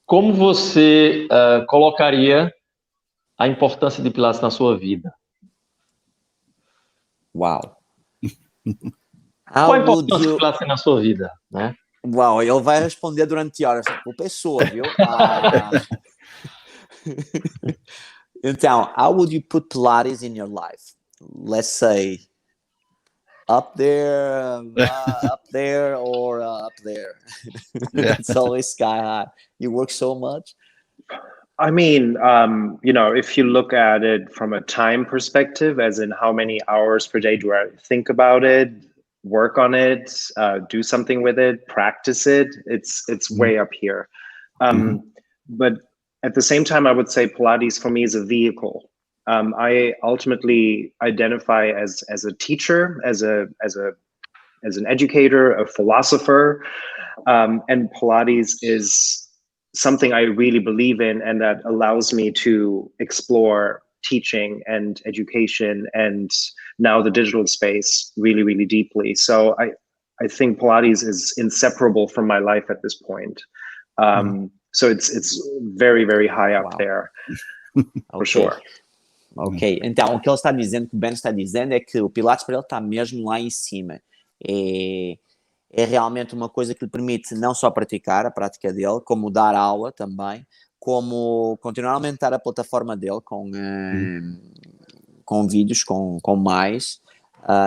Como você colocaria a importância de Pilates na sua vida? Uau! Qual a importância de Pilates na sua vida, né? Uau, ele vai responder durante horas. Por pessoa, viu? Então, how would you put Pilates in your life? Let's say up there, or up there. It's always sky high. You work so much. I mean, you know, if you look at it from a time perspective, as in how many hours per day do I think about it, work on it, do something with it, practice it, it's way up here. But at the same time, I would say Pilates for me is a vehicle. I ultimately identify as a teacher, as an educator, a philosopher, and Pilates is something I really believe in, and that allows me to explore teaching and education and now the digital space really, really deeply. So I think Pilates is inseparable from my life at this point. So it's very, very high up there, for sure. Ok, então o que ele está dizendo, que o Ben está dizendo, é que o Pilates para ele está mesmo lá em cima. É realmente uma coisa que lhe permite não só praticar a prática dele, como dar aula também, como continuar a aumentar a plataforma dele com vídeos, com mais,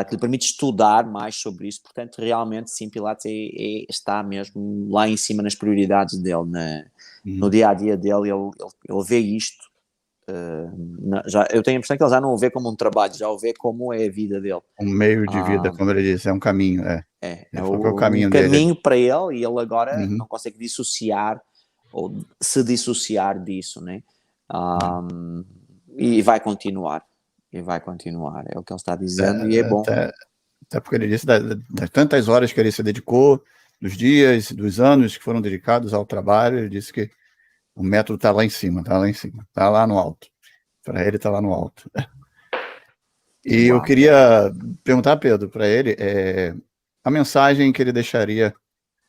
que lhe permite estudar mais sobre isso. Portanto, realmente, sim, Pilates está mesmo lá em cima nas prioridades dele, no dia-a-dia dele. Ele vê isto. Eu tenho a impressão que ele já não o vê como um trabalho, já o vê como é a vida dele. Um meio de vida, como ele disse, é um caminho. É o caminho dele. Para ele, e ele agora não consegue dissociar ou se dissociar disso, né? E vai continuar. É o que ele está dizendo, e é bom. Até porque ele disse das tantas horas que ele se dedicou, dos dias, dos anos que foram dedicados ao trabalho, ele disse que o método está lá em cima, está lá no alto. Para ele, está lá no alto. E eu queria perguntar, Pedro, para ele, a mensagem que ele deixaria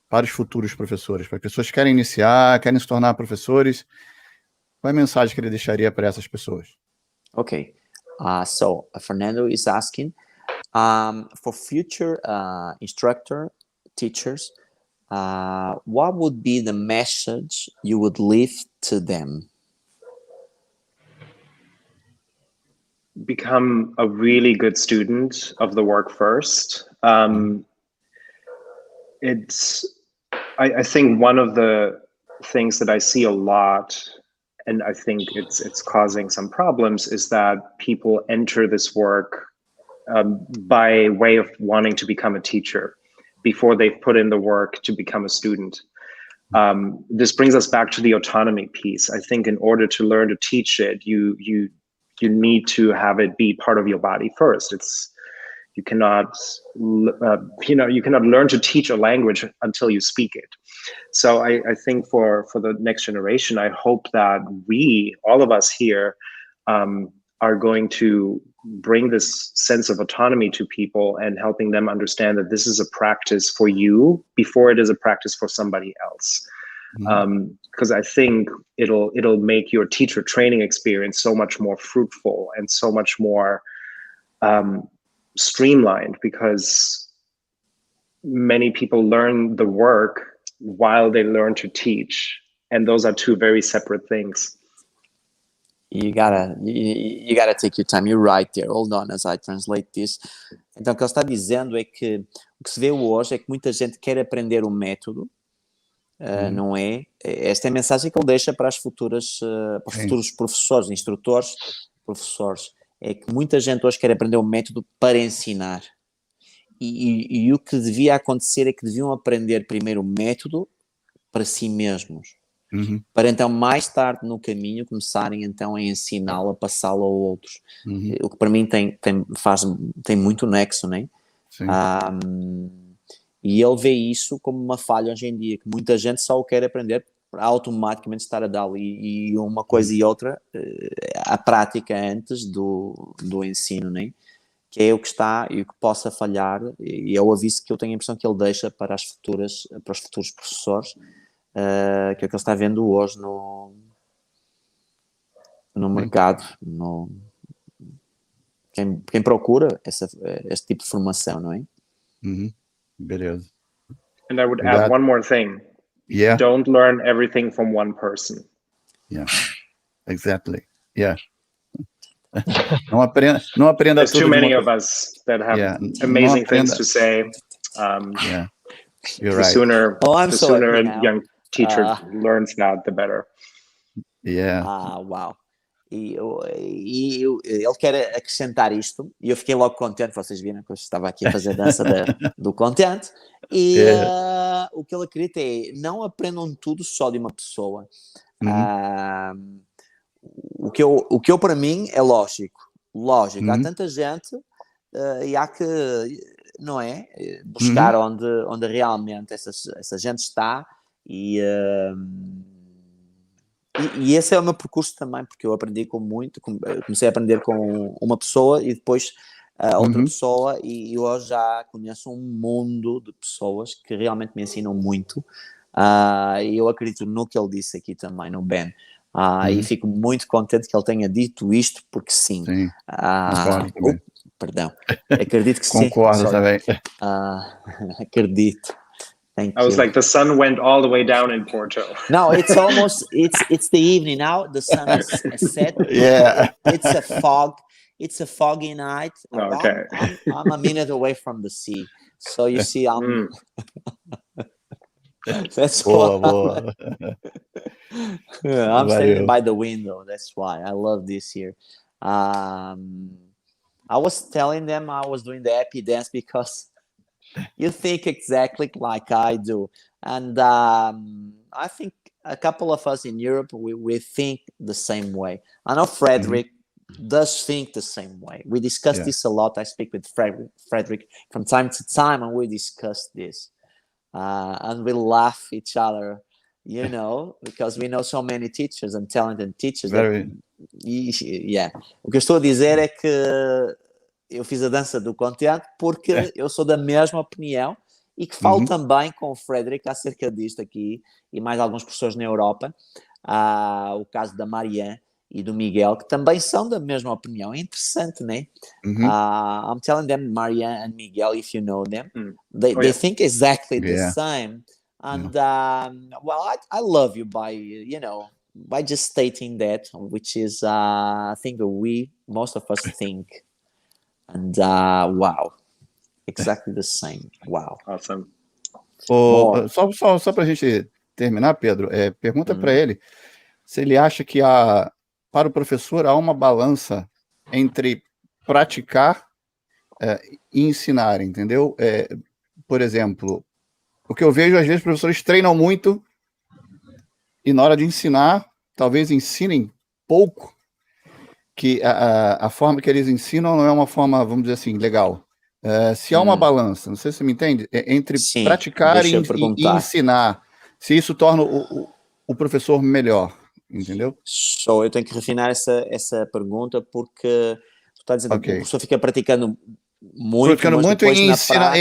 para os futuros professores, para pessoas que querem iniciar, querem se tornar professores, qual é a mensagem que ele deixaria para essas pessoas? Okay, so Fernando is asking, for future instructor, teachers, what would be the message you would leave to them? Become a really good student of the work first. I think one of the things that I see a lot, and I think it's causing some problems, is that people enter this work by way of wanting to become a teacher before they've put in the work to become a student. This brings us back to the autonomy piece. I think in order to learn to teach it, you need to have it be part of your body first. You cannot learn to teach a language until you speak it. So I think for the next generation, I hope that all of us here, are going to bring this sense of autonomy to people and helping them understand that this is a practice for you before it is a practice for somebody else. Because I think it'll make your teacher training experience so much more fruitful and so much more streamlined, because many people learn the work while they learn to teach, and those are two very separate things. You gotta take your time. You're right there. Hold on as I translate this. Então, o que ele está dizendo é que o que se vê hoje é que muita gente quer aprender o método, não é? Esta é a mensagem que ele deixa para os futuros professores, instrutores, professores. É que muita gente hoje quer aprender o método para ensinar. E o que devia acontecer é que deviam aprender primeiro o método para si mesmos. Para então, mais tarde no caminho, começarem então a ensiná-lo, a passá-lo a outros. O que para mim tem muito nexo, não é? E ele vê isso como uma falha hoje em dia, que muita gente só o quer aprender para automaticamente estar a dar. E uma coisa e outra, a prática antes do ensino, não é? Que é o que está e o que possa falhar, e é o aviso que eu tenho a impressão que ele deixa para os futuros professores, que é o que ele está vendo hoje no mercado, quem procura este tipo de formação, não é? Beleza. And I would add one more thing. Yeah. Don't learn everything from one person. Yeah, exactly. Yeah. Não aprenda There's tudo too many de of us that have amazing things to say. Yeah, you're the right. sooner, I'm the so sooner happy a now. young teacher learns that, the better. Yeah. Uau. E ele quer acrescentar isto, e eu fiquei logo contente. Vocês viram que eu estava aqui a fazer a dança do contente. E o que ele acredita é: não aprendam tudo só de uma pessoa. O que eu para mim é lógico. Há tanta gente e há que, não é, buscar onde realmente essa gente está, e esse é o meu percurso também, porque eu aprendi comecei a aprender com uma pessoa e depois outra pessoa, e hoje já conheço um mundo de pessoas que realmente me ensinam muito, e eu acredito no que ele disse aqui também, no Ben. E fico muito contente que ele tenha dito isto, porque sim. Perdão. Acredito que sim. Concordo também. Acredito. Thank I was you. like, the sun went all the way down in Porto. No, it's almost, it's the evening now. The sun has set. Yeah. It's a fog. It's a foggy night. Okay. I'm a minute away from the sea. So you see, I'm... That's boa. I'm standing by the window. That's why I love this here. I was telling them I was doing the happy dance because you think exactly like I do, and I think a couple of us in Europe we think the same way. I know Frederick does think the same way. We discuss this a lot. I speak with Frederick from time to time, and we discuss this. And we laugh each other, you know, because we know so many teachers and talented teachers. O que eu estou a dizer é que eu fiz a dança do contente porque eu sou da mesma opinião e que falo também com o Frederick acerca disto aqui e mais alguns professores na Europa. O caso da Marianne e do Miguel, que também são da mesma opinião. É interessante, né? I'm telling them, Marianne and Miguel, if you know them, they think exactly the same. And well, I love you by, you know, by just stating that, which is I think most of us think. And wow, exactly the same. Wow. Awesome. Só para a gente terminar, Pedro, pergunta para ele se ele acha que para o professor há uma balança entre praticar e ensinar, entendeu? Por exemplo, o que eu vejo, às vezes, os professores treinam muito e na hora de ensinar, talvez ensinem pouco, que a forma que eles ensinam não é uma forma, vamos dizer assim, legal. Se há uma balança, não sei se você me entende, entre praticar e ensinar, se isso torna o professor melhor, entendeu? Só eu tenho que refinar essa pergunta porque tu estás dizendo que o professor fica praticando muito e ensina,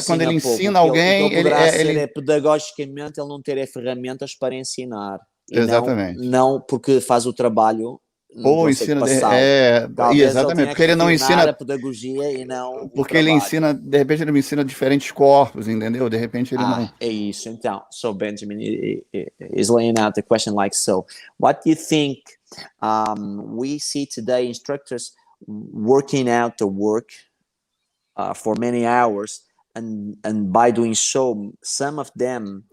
quando ele ensina alguém, o que ele poderá ser pedagogicamente ele não ter ferramentas para ensinar. Exatamente. Não porque faz o trabalho ou ensina exatamente, porque ele não ensina a pedagogia e não porque ele ensina, de repente ele me ensina diferentes corpos, entendeu? De repente ele não. É isso. Então, so Benjamin is laying out the question like so. What do you think we see today instructors working out the work for many hours, and by doing so, some of them,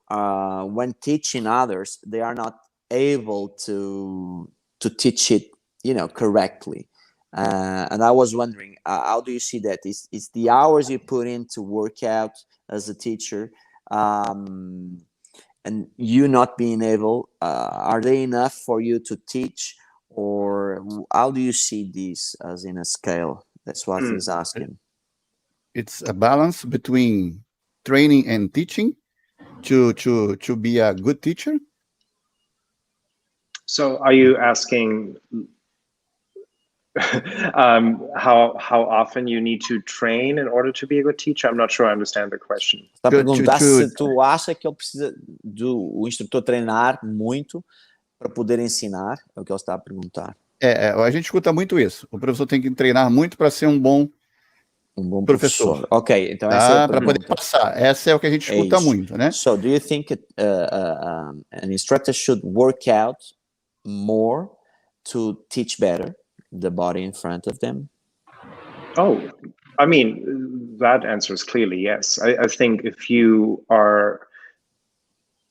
when teaching others, they are not able to teach it, you know, correctly. And I was wondering, how do you see that? Is the hours you put in to work out as a teacher, and you not being able, are they enough for you to teach, or how do you see this as in a scale? That's what he's asking. It's a balance between training and teaching to be a good teacher. So are you asking how often you need to train in order to be a good teacher? I'm not sure I understand the question. Está a perguntar se tu acha que ele precisa o instrutor treinar muito para poder ensinar, é o que ele está a perguntar. A gente escuta muito isso. O professor tem que treinar muito para ser um bom professor. Ok, então essa é a para poder passar. Essa é o que a gente escuta muito, né? So, do you think an instructor should work out more to teach better the body in front of them? Oh, I mean, that answer is clearly yes. I think if you are,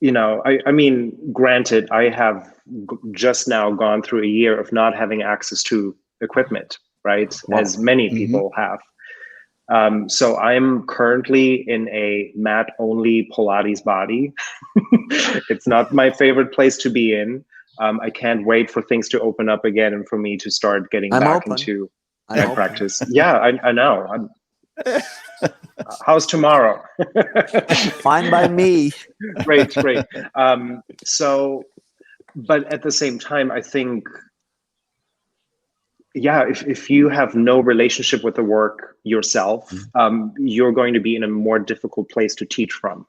you know, I mean, granted, I have just now gone through a year of not having access to equipment, right? Wow. As many people have. So I'm currently in a mat-only Pilates body. It's not my favorite place to be in. I can't wait for things to open up again and for me to start getting back into my practice. Yeah, I know. How's tomorrow? Fine by me. Great. So, but at the same time, I think, yeah, if you have no relationship with the work yourself, you're going to be in a more difficult place to teach from,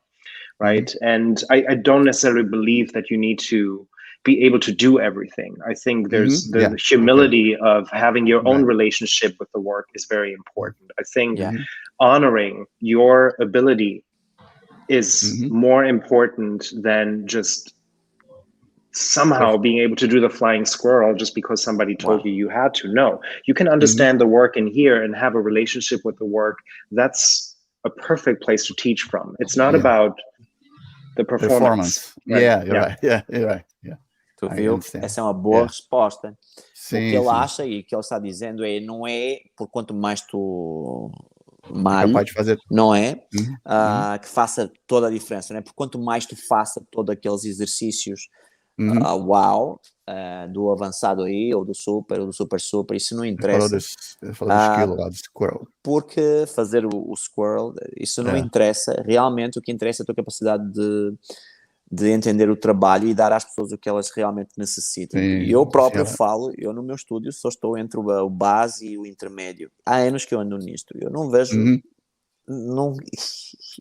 right? And I don't necessarily believe that you need to be able to do everything. I think there's the humility of having your own relationship with the work is very important. I think honoring your ability is more important than just somehow being able to do the flying squirrel just because somebody told you had to. No, you can understand the work in here and have a relationship with the work. That's a perfect place to teach from. It's not about the performance. Right? You're right. Tu viu? Essa é uma boa resposta. Sim, o que ele acha e o que ele está dizendo não é por quanto mais tu malhe, não é que faça toda a diferença, não é? Por quanto mais tu faça todos aqueles exercícios, do avançado aí, ou do super super, isso não interessa. Ele falou do esquilo lá, do squirrel. Porque fazer o squirrel, isso não interessa. Realmente o que interessa é a tua capacidade de entender o trabalho e dar às pessoas o que elas realmente necessitam. Sim, E eu próprio falo, eu no meu estúdio só estou entre o base e o intermédio. Há anos que eu ando nisto. Eu não vejo...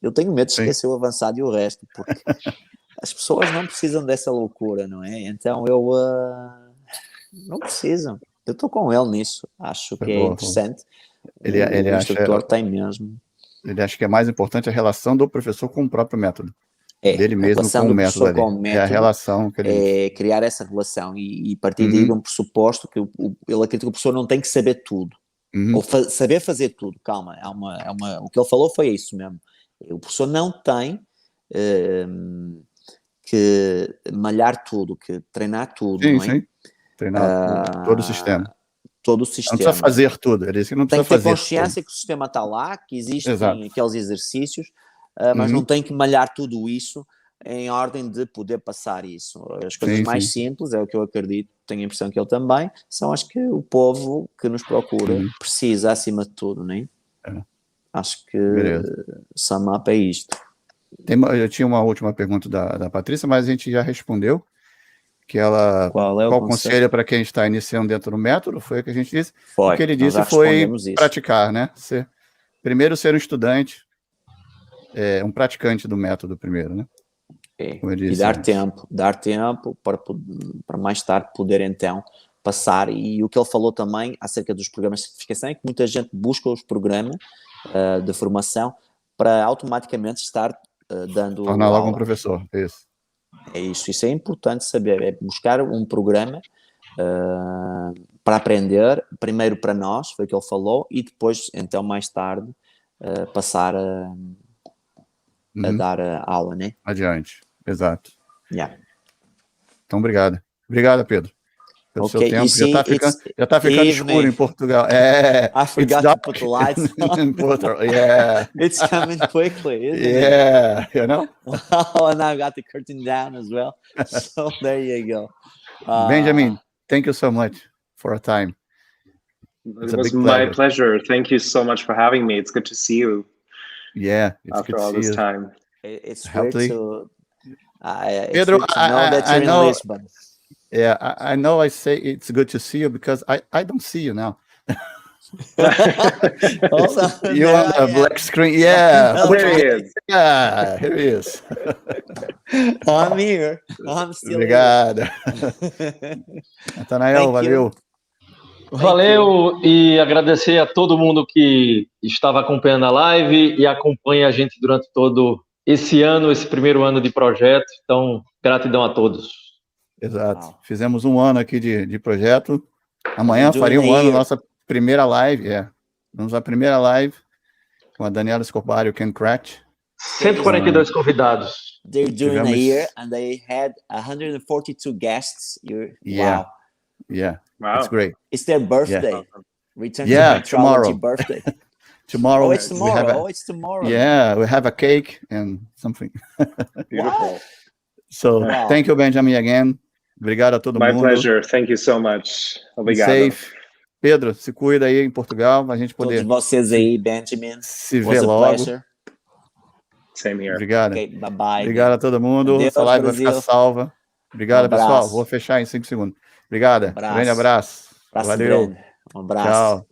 eu tenho medo de esquecer o avançado e o resto, porque as pessoas não precisam dessa loucura, não é? Então não precisam. Eu estou com ele nisso. Acho que é interessante. O instrutor tem mesmo. Ele acha que é mais importante a relação do professor com o próprio método. Dele A mesmo relação com do o método professor com o método é a relação que ele... É criar essa relação e partir daí de um pressuposto que ele acredita que o professor não tem que saber tudo. Ou saber fazer tudo. Calma, o que ele falou foi isso mesmo. O professor não tem que malhar tudo, que treinar tudo, não é? Sim, treinar todo o sistema. Todo o sistema. Não precisa fazer tudo, ele disse que não precisa fazer. Tem que ter consciência que o sistema está lá, que existem aqueles exercícios, mas não tem que malhar tudo isso em ordem de poder passar isso. As coisas mais simples, é o que eu acredito, tenho a impressão que ele também, são as que o povo que nos procura precisa acima de tudo, não é? Acho que sum up é isto. Eu tinha uma última pergunta da Patrícia, mas a gente já respondeu. Que ela, qual conselho para quem está iniciando dentro do método, foi o que a gente disse. O que ele disse foi praticar, né? Primeiro ser um estudante, um praticante do método primeiro, né? E dar tempo para mais tarde poder então passar. E o que ele falou também acerca dos programas de certificação é que muita gente busca os programas de formação para automaticamente estar dando tornar logo um professor, isso. É isso é importante saber, é buscar um programa para aprender, primeiro para nós, foi o que ele falou, e depois, então, mais tarde, passar a dar aula, né? Adiante, exato. Então, obrigado. Obrigado, Pedro, pelo seu tempo. Já está ficando escuro em Portugal. I forgot to put the lights on. In Portugal. It's coming quickly, isn't it? You know? And I've got the curtain down as well. So there you go. Benjamin, thank you so much for your time. It was my pleasure. Thank you so much for having me. It's good to see you. Yeah, after all this time. It's great to Pedro, know that you're in Lisbon. Yeah, I know I say it's good to see you because I don't see you now. You on the black screen. Yeah. There he is. Yeah, here he is. I'm here. I'm still Obrigado. Natanael, valeu. Valeu e agradecer a todo mundo que estava acompanhando a live e acompanha a gente durante todo esse ano, esse primeiro ano de projeto. Então, gratidão a todos. Exato. Fizemos um ano aqui de projeto. Amanhã faria um ano nossa primeira live. Vamos à primeira live com a Daniela Escobar e o Ken Cratch. 142 convidados. They're doing a year and they had 142 guests. Wow. Yeah. It's great. It's their birthday. Return to tomorrow. Birthday. Tomorrow. It's tomorrow. It's tomorrow. Yeah, we have a cake and something. Beautiful. So, thank you, Benjamin, again. Obrigado a todo mundo. My pleasure. Thank you so much. Obrigado. Safe. Pedro, se cuida aí em Portugal, a gente poder... Todos vocês aí, Benjamin. Se ver logo. Pleasure. Same here. Obrigado. Okay, bye-bye. Obrigado a todo mundo. Adeus, essa live Brasil. vai ficar salva. Obrigado, pessoal. Vou fechar em 5 segundos. Obrigado. Grande abraço. Valeu. Grande. Um abraço. Tchau.